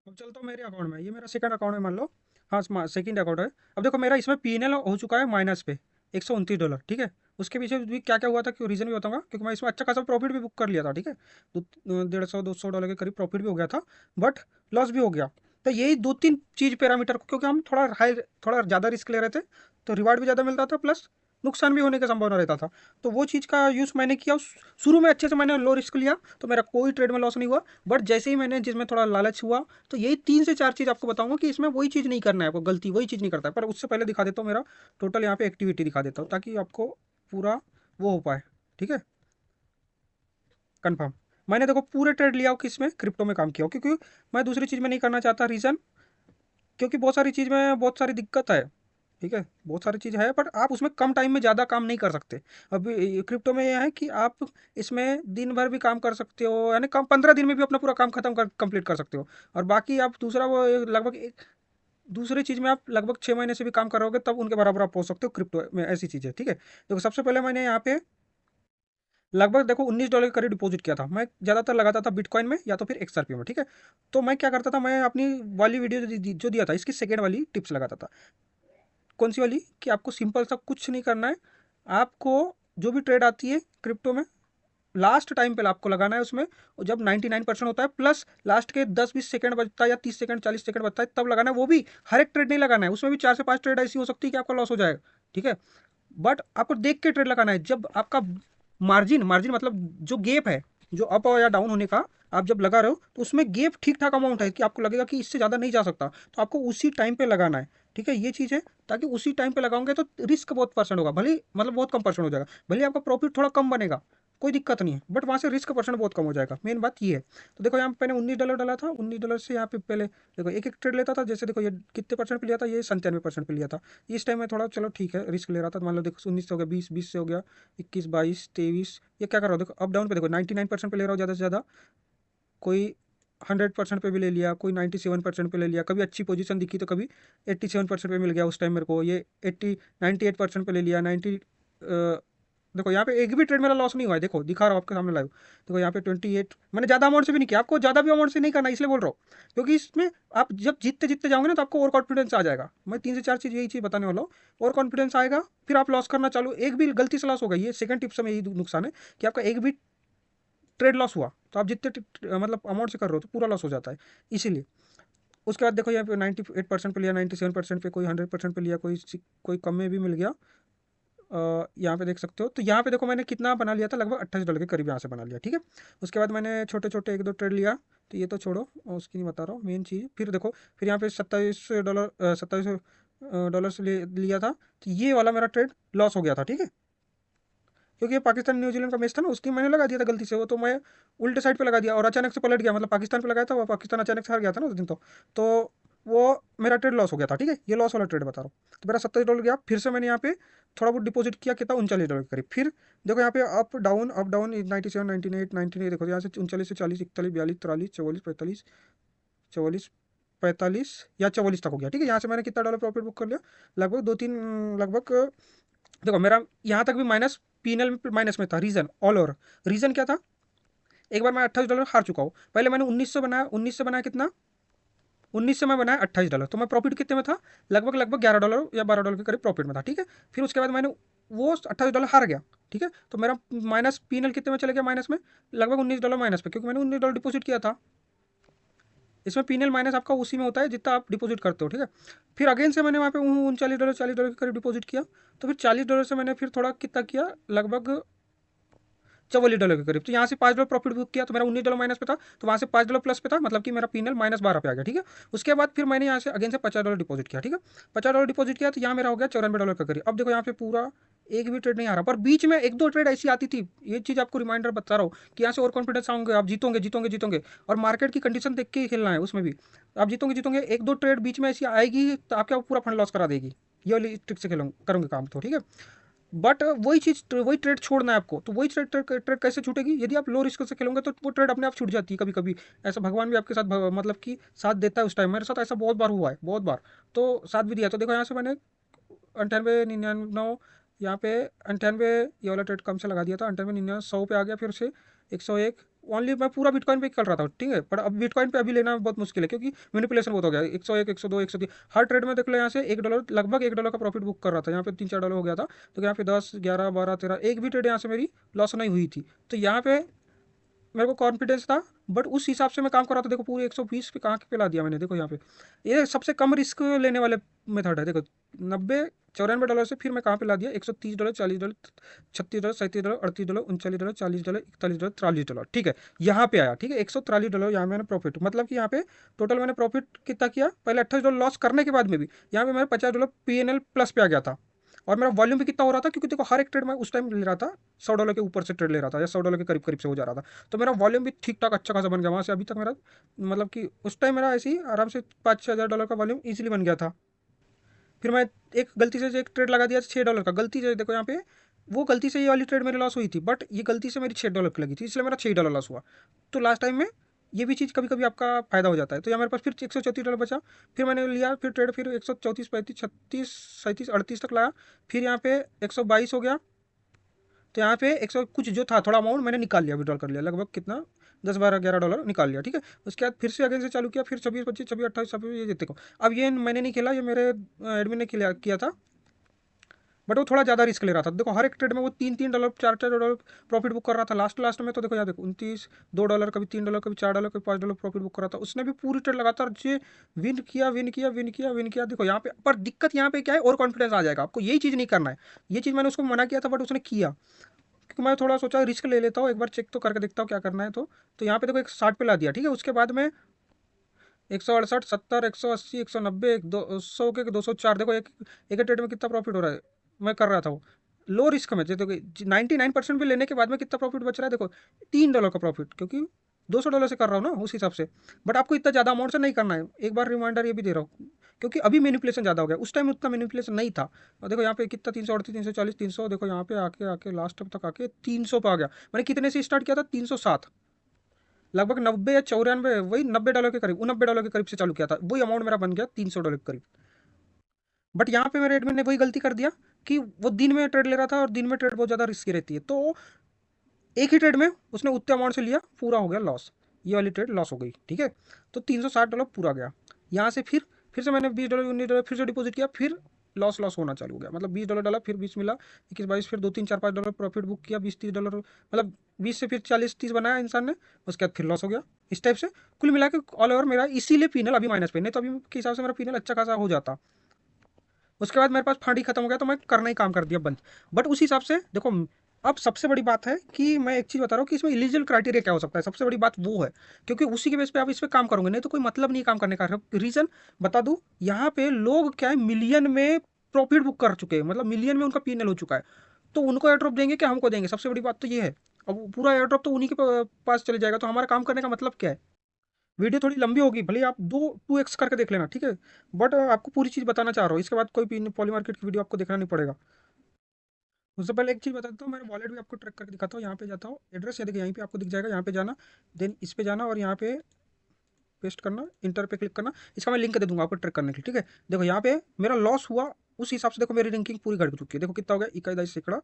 अब चलता हूँ मेरे अकाउंट में, ये मेरा सेकंड अकाउंट है मान लो। हाँ, सेकंड अकाउंट है। अब देखो मेरा इसमें पीएनएल हो चुका है माइनस पे $129, ठीक है। उसके पीछे भी क्या क्या हुआ था, क्यों रीज़न भी बताऊंगा, क्योंकि मैं इसमें अच्छा खासा प्रॉफिट भी बुक कर लिया था, ठीक है। 150-200 के करीब प्रॉफिट भी हो गया था, बट लॉस भी हो गया। तो यही 2-3 चीज़ पैरामीटर, क्योंकि हम थोड़ा ज़्यादा रिस्क ले रहे थे, तो रिवार्ड भी ज़्यादा मिलता था, प्लस नुकसान भी होने की संभावना रहता था। तो वो चीज़ का यूज़ मैंने किया, शुरू में अच्छे से मैंने लो रिस्क लिया, तो मेरा कोई ट्रेड में लॉस नहीं हुआ। बट जैसे ही मैंने जिसमें थोड़ा लालच हुआ, तो यही 3 से 4 चीज़ आपको बताऊंगा कि इसमें वही चीज़ नहीं करना है आपको, गलती वही चीज़ नहीं करता है। पर उससे पहले दिखा देता हूँ मेरा टोटल यहाँ पे एक्टिविटी दिखा देता हूँ, ताकि आपको पूरा वो हो पाए, ठीक है, कंफर्म। मैंने देखो पूरे ट्रेड लिया हो कि इसमें क्रिप्टो में काम किया हो, क्योंकि मैं दूसरी चीज़ में नहीं करना चाहता। रीज़न, क्योंकि बहुत सारी चीज़ में बहुत सारी दिक्कत है, ठीक है, बहुत सारी चीज़ है, बट आप उसमें कम टाइम में ज़्यादा काम नहीं कर सकते। अभी क्रिप्टो में ये है कि आप इसमें दिन भर भी काम कर सकते हो, यानी कम 15 दिन में भी अपना पूरा काम खत्म कर कंप्लीट कर सकते हो। और बाकी आप दूसरा वो लगभग दूसरी चीज़ में आप लगभग 6 महीने से भी काम करोगे, तब उनके बराबर आप पहुंच सकते हो क्रिप्टो में, ऐसी चीज़ है, ठीक है। देखो सबसे पहले मैंने यहाँ पे लगभग देखो $19 के करीब डिपॉजिट किया था। मैं ज़्यादातर लगाता था बिटकॉइन में या तो फिर XRP में, ठीक है। तो मैं क्या करता था, मैं अपनी वाली वीडियो जो दिया था, इसकी सेकेंड वाली टिप्स लगाता था। कौन सी वाली, कि आपको सिंपल सा कुछ नहीं करना है, आपको जो भी ट्रेड आती है क्रिप्टो में, लास्ट टाइम पे आपको लगाना है उसमें, और जब 99% होता है, प्लस लास्ट के 10-20 सेकंड बचता है, या 30 सेकंड 40 सेकंड बचता है, तब लगाना है। वो भी हर एक ट्रेड नहीं लगाना है, उसमें भी 4 से 5 ट्रेड ऐसी हो सकती है कि आपका लॉस हो जाएगा, ठीक है। बट आपको देख के ट्रेड लगाना है। जब आपका मार्जिन मार्जिन मतलब जो गेप है, जो अप या डाउन होने का, आप जब लगा रहे हो तो उसमें गेप ठीक ठाक अमाउंट है कि आपको लगेगा कि इससे ज़्यादा नहीं जा सकता, तो आपको उसी टाइम पे लगाना है, ठीक है। ये चीज़ है, ताकि उसी टाइम पे लगाओगे तो रिस्क बहुत परसेंट होगा, भले मतलब बहुत कम परसेंट हो जाएगा, भले आपका प्रॉफिट थोड़ा कम बनेगा, कोई दिक्कत नहीं है, बट वहाँ से रिस्क परसेंट बहुत कम हो जाएगा, मेन बात ये है। तो देखो यहाँ पे मैंने $19 डाला था, $19 से यहाँ पे पहले देखो एक एक ट्रेड लेता था, जैसे देखो ये कितने परसेंट पे लिया था, ये 97% पे लिया था। इस टाइम में थोड़ा चलो ठीक है रिस्क ले रहा था, तो मान लो देखो 19 से हो गया, 20 से हो गया, 21, 22, 23, ये क्या कर रहा हो देखो, अप डाउन पे देखो 99% पे ले रहा हूँ ज़्यादा से ज़्यादा, कोई 100% पे भी ले लिया, कोई 97% पे ले लिया, कभी अच्छी पोजीशन दिखी तो कभी 87% पे मिल गया उस टाइम मेरे को, ये 98% पे ले लिया, 90। देखो यहाँ पे एक भी ट्रेड मेरा लॉस नहीं हुआ है, देखो दिखा रहा हूँ आपके सामने लाइव। देखो यहाँ पे 28, मैंने ज़्यादा अमाउंट से भी नहीं किया, आपको ज़्यादा भी अमाउंट से नहीं करना, इसलिए बोल रहा हूँ क्योंकि इसमें आप जब जीतते जीतते जाओगे ना, तो आपको और कॉन्फिडेंस आ जाएगा। मैं 3 से 4 चीज़ यही चीज़ बताने वाला हूँ, और कॉन्फिडेंस आएगा, फिर आप लॉस करना चालू, एक भी गलती से लॉस होगा, ये सेकंड टिप्स में यही नुकसान है कि आपका एक भी ट्रेड लॉस हुआ तो आप जितने मतलब अमाउंट से कर रहे हो तो पूरा लॉस हो जाता है, इसीलिए। उसके बाद देखो यहाँ पे 98% पे लिया, 97% पे, कोई 100% पे लिया, कोई कम में भी मिल गया। यहाँ पे देख सकते हो, तो यहाँ पे देखो मैंने कितना बना लिया था, लगभग $28 के करीब यहाँ से बना लिया, ठीक है। उसके बाद मैंने छोटे छोटे 1-2 ट्रेड लिया, तो ये तो छोड़ो, उसकी नहीं बता रहा हूँ मेन चीज़। फिर देखो, फिर यहाँ पे $27 से लिया था, तो ये वाला मेरा ट्रेड लॉस हो गया था, ठीक है। क्योंकि ये पाकिस्तान न्यूजीलैंड का मैच था ना, उसकी मैंने लगा दिया था गलती से, वो तो मैं उल्टे साइड पे लगा दिया और अचानक से पलट गया, मतलब पाकिस्तान पे लगाया था, वो पाकिस्तान अचानक से हार गया था ना उस दिन। तो वो मेरा ट्रेड लॉस हो गया था, ठीक है। ये लॉस वाला ट्रेड बता रहा हूँ। तो मेरा $27 गया, फिर से मैंने यहाँ पे थोड़ा बहुत डिपॉजिट किया, कितना $39 के करीब। फिर देखो यहाँ पे अप डाउन 97, 98, 99, देखो यहाँ से 39 से 40, 41, 42, 43, 44, 45, 44, 45 या 44 तक हो गया, ठीक है। यहाँ से मैंने कितना डॉलर प्रॉफिट बुक कर लिया, लगभग 2-3, लगभग देखो मेरा यहाँ तक भी माइनस, पीएनएल माइनस में था। रीज़न ऑल ओवर, रीज़न क्या था, एक बार मैं $28 हार चुका हूँ। पहले मैंने 1900 बनाया, 19 से बनाया कितना, 19 से मैं बनाया $28, तो मैं प्रॉफिट कितने में था, लगभग $11 या $12 के करीब प्रॉफिट में था। ठीक है, फिर उसके बाद मैंने वो $28 हार गया। ठीक है, तो मेरा माइनस पीएनएल कितने में चले गया, माइनस में, लगभग $19 माइनस पे, क्योंकि मैंने $19 डिपॉजिट किया था। इसमें पीएनएल माइनस आपका उसी में होता है जितना आप डिपॉजिट करते हो। ठीक है, फिर अगेन से मैंने वहाँ पे $39 $40 के करीब डिपॉजिट किया। तो फिर $40 से मैंने फिर थोड़ा कितना किया, लगभग $44 के करीब। तो यहाँ से $5 प्रॉफिट बुक किया, तो मेरा $19 माइनस पे था, तो वहाँ से $5 प्लस पे था, मतलब कि मेरा पीएनएल -12 पे आ गया। ठीक है, उसके बाद फिर मैंने यहाँ से अगेन से $50 डिपॉजिट किया। ठीक है, $50 डिपॉजिट किया, तो यहाँ मेरा हो गया $94 के करीब। अब देखो यहाँ पे पूरा एक भी ट्रेड नहीं आ रहा, पर बीच में एक दो ट्रेड ऐसी आती थी। ये चीज़ आपको रिमाइंडर बता रहा हूँ कि यहाँ से और कॉन्फिडेंस आओगे, आप जीतोगे जीतोगे जीतोगे, और मार्केट की कंडीशन देख के ही खेलना है। उसमें भी आप जीतोगे जीतोगे, एक दो ट्रेड बीच में ऐसी आएगी तो आपका पूरा फंड लॉस करा देगी। ये वाली ट्रिक से खेलूंगा, करूँगे काम तो। ठीक है, बट वही चीज़, वही ट्रेड छोड़ना है आपको। तो वही ट्रेड कैसे छूटेगी, यदि आप लो रिस्क से खेलोगे तो वो ट्रेड अपने आप छूट जाती है कभी कभी। ऐसा भगवान भी आपके साथ मतलब कि साथ देता है उस टाइम। मेरे साथ ऐसा बहुत बार हुआ है, बहुत बार, तो साथ भी दिया। तो देखो यहाँ से मैंने 98 99, यहाँ पे 98, ये वाला ट्रेड कम से लगा दिया था, 98 99 100 पे आ गया, फिर से 101। ओनली मैं पूरा बिटकॉइन पे ही कर रहा था। ठीक है, पर अब बिटकॉइन पे अभी लेना बहुत मुश्किल है, क्योंकि मैनिपुलेशन बहुत हो गया। 101 102 103 हर ट्रेड में देख लो, यहाँ से $1, लगभग $1 का प्रॉफिट बुक कर रहा था। यहाँ पे 3 4 डॉलर हो गया था, तो यहाँ पे 10 11 12 13 एक भी ट्रेड यहाँ से मेरी लॉस नहीं हुई थी। तो यहाँ पे मेरे को कॉन्फिडेंस था, बट उस हिसाब से मैं काम कर रहा था। देखो पूरे 120 पे कहाँ पे ला दिया मैंने, देखो यहाँ पे। ये सबसे कम रिस्क लेने वाले मेथड है। देखो 90 94 डॉलर से फिर मैं कहाँ पे ला दिया, $130 $40 $36 $37 $38 $39 $40 $41 $43। ठीक है, यहाँ पे आया। ठीक है, $143 यहाँ मैंने प्रॉफिट, मतलब कि यहाँ पे टोटल मैंने प्रॉफिट कितना किया, पहले $28 लॉस करने के बाद में भी यहाँ पे मेरा $50 पीएनएल प्लस पे आ गया था। और मेरा वॉल्यूम भी कितना हो रहा था, क्योंकि देखो हर एक ट्रेड में उस टाइम ले रहा था $100 के ऊपर से ट्रेड ले रहा था, या $100 के करीब करीब से हो जा रहा था। तो मेरा वॉल्यूम भी ठीक ठाक अच्छा खासा बन गया वहाँ से अभी तक मेरा, मतलब कि उस टाइम मेरा ऐसे ही आराम से $5 6 हज़ार का वॉल्यूम ईजिली बन गया था। फिर मैं एक गलती से एक ट्रेड लगा दिया $6 का, गलती से, देखो यहाँ पे वो गलती से ये वाली ट्रेड मेरी लॉस हुई थी, बट ये गलती से मेरी $6 की लगी थी, इसलिए मेरा $6 लॉस हुआ। तो लास्ट टाइम में ये भी चीज़ कभी कभी आपका फायदा हो जाता है। तो यहाँ मेरे पास फिर $134 बचा। फिर मैंने लिया फिर ट्रेड, फिर 134 35 36 37 38 तक लाया। फिर यहाँ पे 122 हो गया। तो यहाँ पे 100 कुछ जो था थोड़ा अमाउंट मैंने निकाल लिया, विड्रॉल कर लिया, लगभग कितना 10 12 $11 निकाल लिया। ठीक है, उसके बाद फिर से अगेन से चालू किया, फिर 26 25 26 28 26 ये देखो। अब ये मैंने नहीं खेला, ये मेरे एडमिन ने किया था, बट वो थोड़ा ज़्यादा रिस्क ले रहा था। देखो हर एक ट्रेड में वो $3 $3 $4 प्रॉफिट बुक कर रहा था। लास्ट लास्ट में तो देखो यार, देखो 29 $2, कभी $3, कभी $4, कभी $5 प्रॉफिट बुक कर रहा था। उसने भी पूरी ट्रेड लगातार जो विन किया विन किया विन किया विन किया। देखो यहाँ पे, पर दिक्कत यहाँ पे क्या है, और कॉन्फिडेंस आ जाएगा आपको, यही चीज़ नहीं करना है। ये चीज़ मैंने उसको मना किया था, बट उसने किया, क्योंकि मैं थोड़ा सोचा रिस्क ले लेता हूँ, एक बार चेक तो करके देखता हूँ क्या करना है। तो यहाँ पे देखो 160 पे ला दिया। ठीक है, उसके बाद में 168 70 180 190 200 के 204। देखो एक एक ट्रेड में कितना प्रॉफिट हो रहा है, मैं कर रहा था वो लो रिस्क में। देखो 99% भी लेने के बाद में कितना प्रॉफिट बच रहा है, देखो $3 का प्रॉफिट, क्योंकि $200 से कर रहा हूँ ना उस हिसाब से। बट आपको इतना ज़्यादा अमाउंट से नहीं करना है, एक बार रिमाइंडर ये भी दे रहा हूँ, क्योंकि अभी मैनिपुलेशन ज़्यादा हो गया, उस टाइम उतना मैनिपुलेशन नहीं था। और देखो यहाँ पे कितना 338 340 300, देखो यहाँ पे आके आके लास्ट तक आके 300 पे आ गया। मैंने कितने से स्टार्ट किया था, 307, लगभग 90 या 94, वही $90 के करीब, $90 के करीब से चालू किया था, वही अमाउंट मेरा बन गया $300 के करीब। बट यहाँ पे मेरे एडमिन ने वही गलती कर दिया कि वो दिन में ट्रेड ले रहा था, और दिन में ट्रेड बहुत ज़्यादा रिस्की रहती है, तो एक ही ट्रेड में उसने उतने अमाउंट से लिया, पूरा हो गया लॉस, ये वाली ट्रेड लॉस हो गई। ठीक है, तो $360 पूरा गया। यहाँ से फिर से मैंने $20 $19 फिर से डिपॉजिट किया, फिर लॉस लॉस होना चालू हो गया। मतलब $20 डाला, फिर 20 मिला, 21 22, फिर 2 3 4 $5 प्रॉफिट बुक किया, 20 $30, मतलब 20 से फिर 40 30 बनाया इंसान ने, उसके बाद फिर लॉस हो गया। इस टाइप से कुल मिला के ऑल ओवर मेरा, इसीलिए पीनल अभी माइनस पे, नहीं तो अभी के हिसाब से मेरा पीनल अच्छा खासा हो जाता। उसके बाद मेरे पास फंड ही खत्म हो गया, तो मैं करना ही काम कर दिया बंद। बट उस हिसाब से देखो, अब सबसे बड़ी बात है कि मैं एक चीज़ बता रहा हूँ कि इसमें इलीजिबल क्राइटेरिया क्या हो सकता है, सबसे बड़ी बात वो है, क्योंकि उसी के बेस पे आप इस पे काम करोगे, नहीं तो कोई मतलब नहीं काम करने का। रीज़न बता दूँ, यहाँ पे लोग क्या है, मिलियन में प्रॉफिट बुक कर चुके हैं, मतलब मिलियन में उनका पीएनएल हो चुका है। तो उनको एयर ड्रॉप देंगे क्या, हमको देंगे, सबसे बड़ी बात तो ये है। अब पूरा एयर ड्रॉप तो उन्हीं के पास चले जाएगा, तो हमारा काम करने का मतलब क्या है। वीडियो थोड़ी लंबी होगी, भले आप 2x करके देख लेना, ठीक है, बट आपको पूरी चीज़ बताना चाह रहा हूँ। इसके बाद कोई पॉली मार्केट की वीडियो आपको देखना नहीं पड़ेगा। उससे पहले एक चीज़ बता देता हूँ, मेरा वॉलेट भी आपको ट्रैक करके दिखाता हूँ। यहाँ पे जाता हूँ, एड्रेस ये देखिए यहीं पे आपको दिख जाएगा, यहाँ पे जाना, देन इस पे जाना, और यहाँ पे पेस्ट करना, इंटर पे क्लिक करना। इसका मैं लिंक दे दूंगा आपको ट्रैक करने के लिए। ठीक है, देखो यहाँ पे मेरा लॉस हुआ उस हिसाब से देखो मेरी रैंकिंग पूरी घट चुकी है। देखो कितना हो गया, 21 सैकड़ा।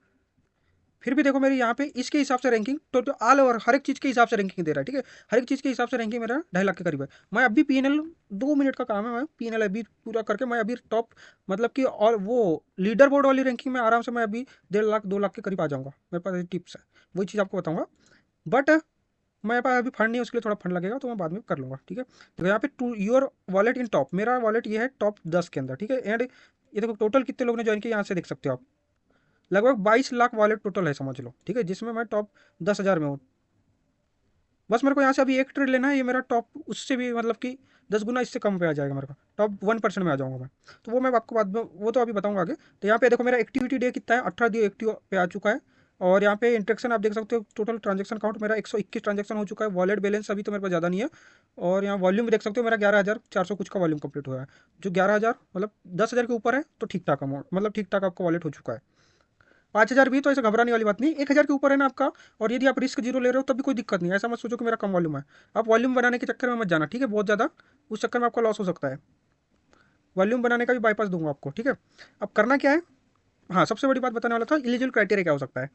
फिर भी देखो मेरी यहाँ पे इसके हिसाब से रैंकिंग टोटल ऑल ओवर हर एक चीज़ के हिसाब से रैंकिंग दे रहा है, ठीक है। हर एक चीज़ के हिसाब से रैंकिंग मेरा 2.5 लाख के करीब है। मैं अभी पीएनएल 2 मिनट का काम है, मैं पीएनएल अभी पूरा करके मैं अभी टॉप मतलब कि और वो लीडर बोर्ड वाली रैंकिंग में आराम से मैं अभी 1.5 लाख 2 लाख के करीब आ जाऊँगा। मेरे पास टिप्स है, वही चीज़ आपको बताऊँगा। बट मेरे पास अभी फंड नहीं है, उसके लिए थोड़ा फंड लगेगा, तो मैं बाद में कर लूँगा, ठीक है। देखो यहाँ पे to your wallet in top, मेरा वॉलेट ये है टॉप 10 के अंदर, ठीक है। एंड ये देखो टोटल कितने लोगों ने ज्वाइन किया, यहाँ से देख सकते हो आप। लगभग 22 लाख वॉलेट टोटल है समझ लो, ठीक है, जिसमें मैं टॉप 10,000 में हूँ। बस मेरे को यहाँ से अभी एक ट्रेड लेना है, ये मेरा टॉप उससे भी मतलब कि 10 गुना इससे कम पे आ जाएगा, मेरे को टॉप 1% में आ जाऊँगा मैं। तो वो मैं आपको बाद में वो तो अभी बताऊँगा आगे। तो यहाँ पे देखो मेरा एक्टिविटी डे कितना है, 18 डे एक्टिव पे आ चुका है। और यहाँ पे इंट्रैक्शन आप देख सकते हो, टोटल ट्रांजेक्शन काउंट मेरा 121 ट्रांजेक्शन हो चुका है। वॉलेट बैलेंस अभी तो मेरे पास ज़्यादा नहीं है। और यहाँ वॉल्यूम भी देख सकते हो, मेरा 11,400 कुछ का वॉल्यूम कंप्लीट हुआ है। जो 11,000 मतलब 10,000 के ऊपर है तो ठीक ठाक अमाउंट, मतलब ठीक ठाक आपका वॉलेट हो चुका है। 5,000 भी तो ऐसे घबराने वाली बात नहीं, 1,000 के ऊपर है ना आपका। और यदि आप रिस्क जीरो ले रहे हो तब भी कोई दिक्कत नहीं है, ऐसा मत सोचो कि मेरा कम वॉल्यूम है। आप वॉल्यूम बनाने के चक्कर में मत जाना, ठीक है, बहुत ज़्यादा उस चक्कर में आपका लॉस हो सकता है। वॉल्यूम बनाने का भी बाईपास दूंगा आपको, ठीक है। अब करना क्या है, हाँ सबसे बड़ी बात बताने वाला था, एलिजिबल क्राइटेरिया क्या हो सकता है।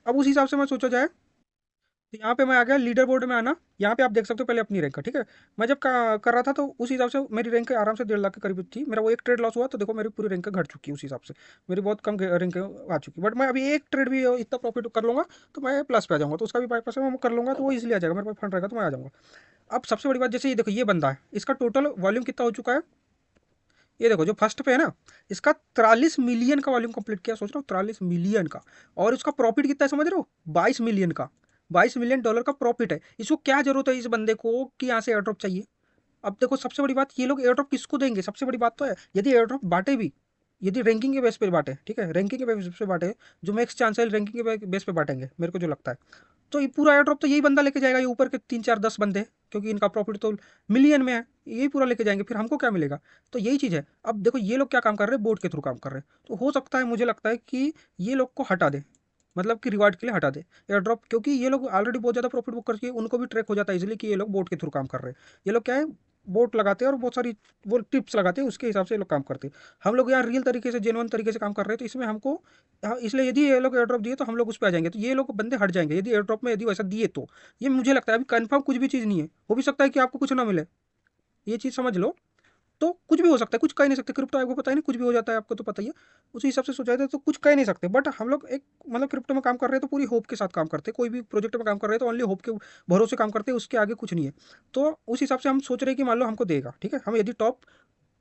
अब उस हिसाब से मैं सोचा जाए, तो यहाँ पे मैं आ गया लीडर बोर्ड में आना। यहाँ पे आप देख सकते हो पहले अपनी रैंक का, ठीक है। मैं जब कर रहा था तो उस हिसाब से मेरी रैंक आराम से 1.5 लाख के करीब थी। मेरा वो एक ट्रेड लॉस हुआ तो देखो मेरी पूरी रैंक घट चुकी है, उस हिसाब से मेरी बहुत कम रैंक आ चुकी है। बट मैं अभी एक ट्रेड भी इतना प्रॉफिट कर लूँगा तो मैं प्लस पे आ जाऊँगा, तो उसका भी बाईपास है मैं कर लूँगा, तो वो इसलिए आ जाएगा, मेरे पास फंड रहेगा तो मैं आ जाऊँगा। अब सबसे बड़ी बात, जैसे ये देखो ये बंदा है, इसका टोटल वॉल्यूम कितना हो चुका है, ये देखो जो फर्स्ट पे है ना, इसका 43 मिलियन का वॉल्यूम कंप्लीट किया, सोच रहा हूँ 43 मिलियन का। और उसका प्रॉफिट कितना है समझ रहे हो, 22 मिलियन का, $22 मिलियन का प्रॉफिट है। इसको क्या जरूरत है इस बंदे को कि यहाँ से एयर ड्रॉप चाहिए। अब देखो सबसे बड़ी बात, ये लोग एयर ड्रॉप किसको देंगे, सबसे बड़ी बात तो है, यदि एयर ड्रॉप बांटे भी, यदि रैंकिंग के बेस पे बांटे, ठीक है, रैंकिंग के बेस पे बांटे, जो मैक्स चांस है रैंकिंग के बेस पे बांटेंगे मेरे को जो लगता है, तो ये पूरा एयर ड्रॉप तो यही बंदा लेके जाएगा, ये ऊपर के 3 4 10 बंदे, क्योंकि इनका प्रॉफिट तो मिलियन में है, यही पूरा लेके जाएंगे, फिर हमको क्या मिलेगा। तो यही चीज़ है। अब देखो ये लोग क्या काम कर रहे हैं, बोट के थ्रू काम कर रहे हैं, तो हो सकता है मुझे लगता है कि ये लोग को हटा दे, मतलब कि रिवार्ड के लिए हटा दे एयर ड्रॉप, क्योंकि ये लोग ऑलरेडी बहुत ज़्यादा प्रॉफिट बुक करके उनको भी ट्रैक हो जाता है इजीली कि ये लोग बोट के थ्रू काम कर रहे हैं। ये लोग क्या है, बोट लगाते हैं और बहुत सारी वो टिप्स लगाते हैं, उसके हिसाब से ये लोग काम करते हैं। हम लोग यहाँ रियल तरीके से जेन्युइन तरीके से काम कर रहे हैं, तो इसमें हमको, हाँ, इसलिए यदि ये लोग एयर ड्रॉप दिए तो हम लोग उस पर आ जाएंगे, तो ये लोग बंदे हट जाएंगे यदि एयर ड्रॉप में यदि वैसा दिए तो। ये मुझे लगता है अभी कंफर्म कुछ भी चीज़ नहीं है, हो भी सकता है कि आपको कुछ ना मिले, ये चीज़ समझ लो। तो कुछ भी हो सकता है, कुछ कह नहीं सकते, क्रिप्टो आपको पता ही नहीं, कुछ भी हो जाता है, आपको तो पता ही है। उसी हिसाब से सोचा जाए तो कुछ कह नहीं सकते, बट हम लोग एक मतलब क्रिप्टो में काम कर रहे हैं तो पूरी होप के साथ काम करते हैं, कोई भी प्रोजेक्ट में काम कर रहे हैं तो ओनली होप के भरोसे काम करते हैं, उसके आगे कुछ नहीं है। तो उस हिसाब से हम सोच रहे हैं कि मान लो हमको देगा, ठीक है, हम यदि टॉप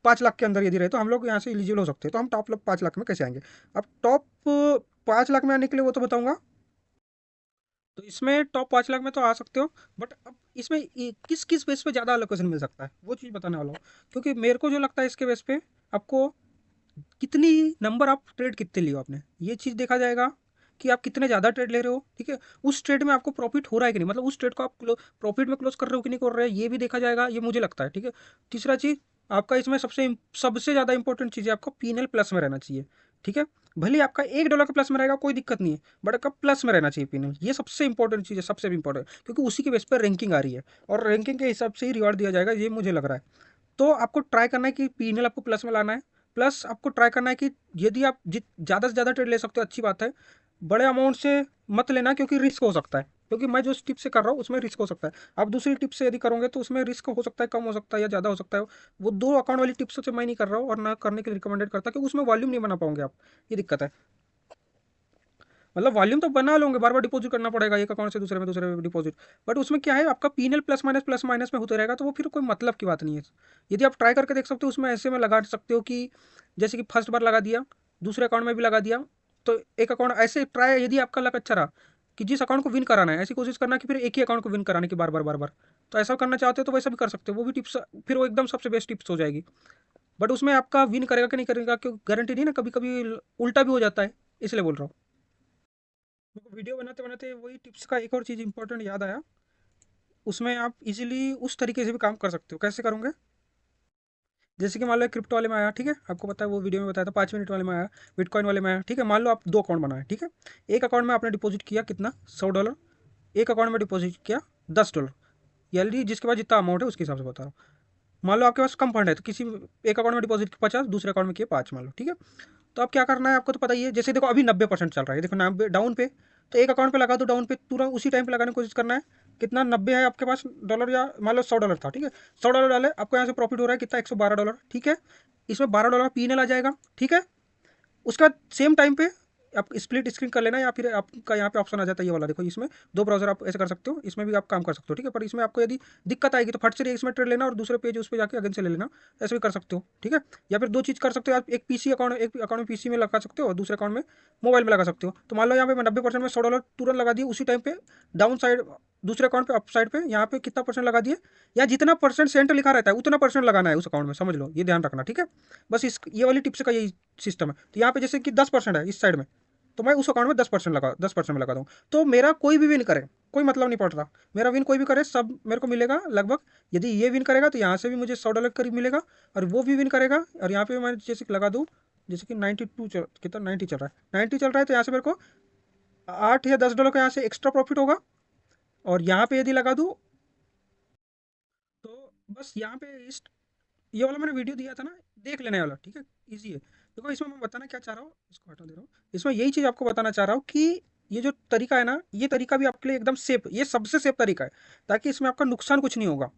5 लाख के अंदर यदि रहे तो हम लोग यहाँ से एलिजिबल हो सकते हैं। तो हम टॉप 5 लाख में कैसे आएंगे। अब टॉप 5 लाख में आने के लिए वो तो बताऊंगा। तो इसमें टॉप 5 लाख में तो आ सकते हो, बट अब इसमें किस किस बेस पे ज़्यादा अलोकेशन मिल सकता है वो चीज़ बताने वाला हूँ। क्योंकि मेरे को जो लगता है इसके बेस पे आपको कितनी नंबर आप ट्रेड कितने लिए हो आपने, ये चीज़ देखा जाएगा कि आप कितने ज़्यादा ट्रेड ले रहे हो, ठीक है। उस ट्रेड में आपको प्रॉफिट हो रहा है कि नहीं, मतलब उस ट्रेड को आप प्रॉफिट में क्लोज कर रहे हो कि नहीं कर रहे हो, ये भी देखा जाएगा, ये मुझे लगता है, ठीक है। तीसरा चीज़ आपका इसमें सबसे ज़्यादा इंपॉर्टेंट चीज़ है, आपका पीएनएल प्लस में रहना चाहिए, ठीक है। भले ही आपका $1 का प्लस में रहेगा कोई दिक्कत नहीं है, बट आपका प्लस में रहना चाहिए पीएनएल, ये सबसे इंपॉर्टेंट चीज़ है, सबसे भी इंपॉर्टेंट, क्योंकि उसी के बेस पर रैंकिंग आ रही है और रैंकिंग के हिसाब से ही रिवार्ड दिया जाएगा, ये मुझे लग रहा है। तो आपको ट्राई करना है कि पीएनएल आपको प्लस में लाना है। प्लस आपको ट्राई करना है कि यदि आप ज़्यादा से ज़्यादा ट्रेड ले सकते हो अच्छी बात है, बड़े अमाउंट से मत लेना, क्योंकि रिस्क हो सकता है, क्योंकि मैं जो टिप से कर रहा हूँ उसमें रिस्क हो सकता है। आप दूसरी टिप से यदि करोगे तो उसमें रिस्क हो सकता है, कम हो सकता है या ज़्यादा हो सकता है। वो 2 अकाउंट वाली टिप्स से मैं नहीं कर रहा हूँ और ना करने के लिए रिकमेंडेड करता, क्योंकि उसमें वॉल्यूम नहीं बना पाओगे आप, ये दिक्कत है। मतलब वॉल्यूम तो बना लोगे, बार बार डिपॉजिट करना पड़ेगा एक अकाउंट से दूसरे में डिपॉजिट, बट उसमें क्या है आपका पीएनएल प्लस माइनस में होते रहेगा, तो वो फिर कोई मतलब की बात नहीं है। यदि आप ट्राई करके देख सकते हो उसमें, ऐसे में लगा सकते हो कि जैसे कि फर्स्ट बार लगा दिया, दूसरे अकाउंट में भी लगा दिया, तो एक अकाउंट ऐसे ट्राई, यदि आपका लक अच्छा रहा कि जिस अकाउंट को विन कराना है, ऐसी कोशिश करना कि फिर एक ही अकाउंट को विन कराने की बार बार, तो ऐसा करना चाहते हो तो वैसा भी कर सकते हो, वो भी टिप्स फिर वो एकदम सबसे बेस्ट टिप्स हो जाएगी। बट उसमें आपका विन करेगा कि नहीं करेगा क्यों गारंटी नहीं ना, कभी कभी उल्टा भी हो जाता है, इसलिए बोल रहा हूँ। मेरे को वीडियो बनाते बनाते वही टिप्स का एक और चीज़ इंपॉर्टेंट याद आया। उसमें आप इजीली उस तरीके से भी काम कर सकते हो, कैसे करोगे, जैसे कि मान लो क्रिप्टो वाले में आया, ठीक है, आपको पता है वो वीडियो में बताया था, 5 मिनट वाले में आया, बिटकॉइन वाले में आया, ठीक है। मान लो आप 2 अकाउंट बनाए, ठीक है। एक अकाउंट में आपने डिपॉजिट किया कितना, $100, एक अकाउंट में डिपॉजिट किया $10, यानी जिसके पास जितना अमाउंट है उसके हिसाब से बता रहा हूँ। मान लो आपके पास कम फंड है तो किसी एक अकाउंट में डिपॉजिट किया 50, दूसरे अकाउंट में किया 5, मान लो, ठीक है। तो अब क्या करना है आपको तो पता ही है। जैसे देखो अभी 90% चल रहा है, देखो 90 डाउन पे, तो एक अकाउंट पे लगा दो डाउन पे, तुरंत उसी टाइम पे लगाने की कोशिश करना है। कितना 90 है आपके पास डॉलर, या मान लो $100 था, ठीक है, $100 डाले, आपको यहाँ से प्रॉफिट हो रहा है कितना, $112, ठीक है। इसमें $12 P&L आ जाएगा, ठीक है। उसका सेम टाइम पे आप स्प्लिट स्क्रीन कर लेना, या फिर आपका यहाँ पे ऑप्शन आ जाता है ये वाला, देखो इसमें दो ब्राउजर आप ऐसे कर सकते हो, इसमें भी आप काम कर सकते हो, ठीक है। पर इसमें आपको यदि दिक्कत आएगी तो फट से इसमें ट्रेड लेना और दूसरे पेज उस पर जाकर अगेन से ले लेना, ऐसे भी कर सकते हो, ठीक है। या फिर दो चीज़ कर सकते हो आप, एक पीसी अकाउंट, एक अकाउंट में पीसी में लगा सकते हो और दूसरे अकाउंट में मोबाइल में लगा सकते हो। तो मान लो यहाँ पे मैं 90% में $100 तुरंत लगा दिए उसी टाइम पे, डाउन साइड दूसरे अकाउंट पे अप साइड पे यहाँ पे कितना परसेंट लगा दिए, या जितना परसेंट सेंट लिखा रहता है उतना परसेंट लगाना है उस अकाउंट में, समझ लो, ये ध्यान रखना, ठीक है। बस इस ये वाली टिप्स का यही सिस्टम है। तो यहाँ पे जैसे कि 10% है इस साइड में, तो मैं उस अकाउंट में 10% में लगा दूँ, तो मेरा कोई भी विन करे कोई मतलब नहीं पड़ रहा, मेरा विन कोई भी करे सब मेरे को मिलेगा लगभग। यदि ये विन करेगा तो यहाँ से भी मुझे $100 करीब मिलेगा, और वो भी विन करेगा, और यहाँ पे मैं जैसे लगा दूँ, जैसे कि 92 कितना 90 चल रहा है, 90 चल रहा है, तो यहाँ से मेरे को $8 या $10 का यहाँ से एक्स्ट्रा प्रॉफिट होगा। और यहाँ पे यदि लगा दूँ तो बस यहाँ पे इस ये वाला मैंने वीडियो दिया था ना, देख लेने वाला, ठीक है, इजी है। देखो इसमें मैं बताना क्या चाह रहा हूँ, इसको हटा दे रहा हूँ। इसमें यही चीज़ आपको बताना चाह रहा हूँ कि ये जो तरीका है ना, ये तरीका भी आपके लिए एकदम सेफ, ये सबसे सेफ तरीका है, ताकि इसमें आपका नुकसान कुछ नहीं होगा।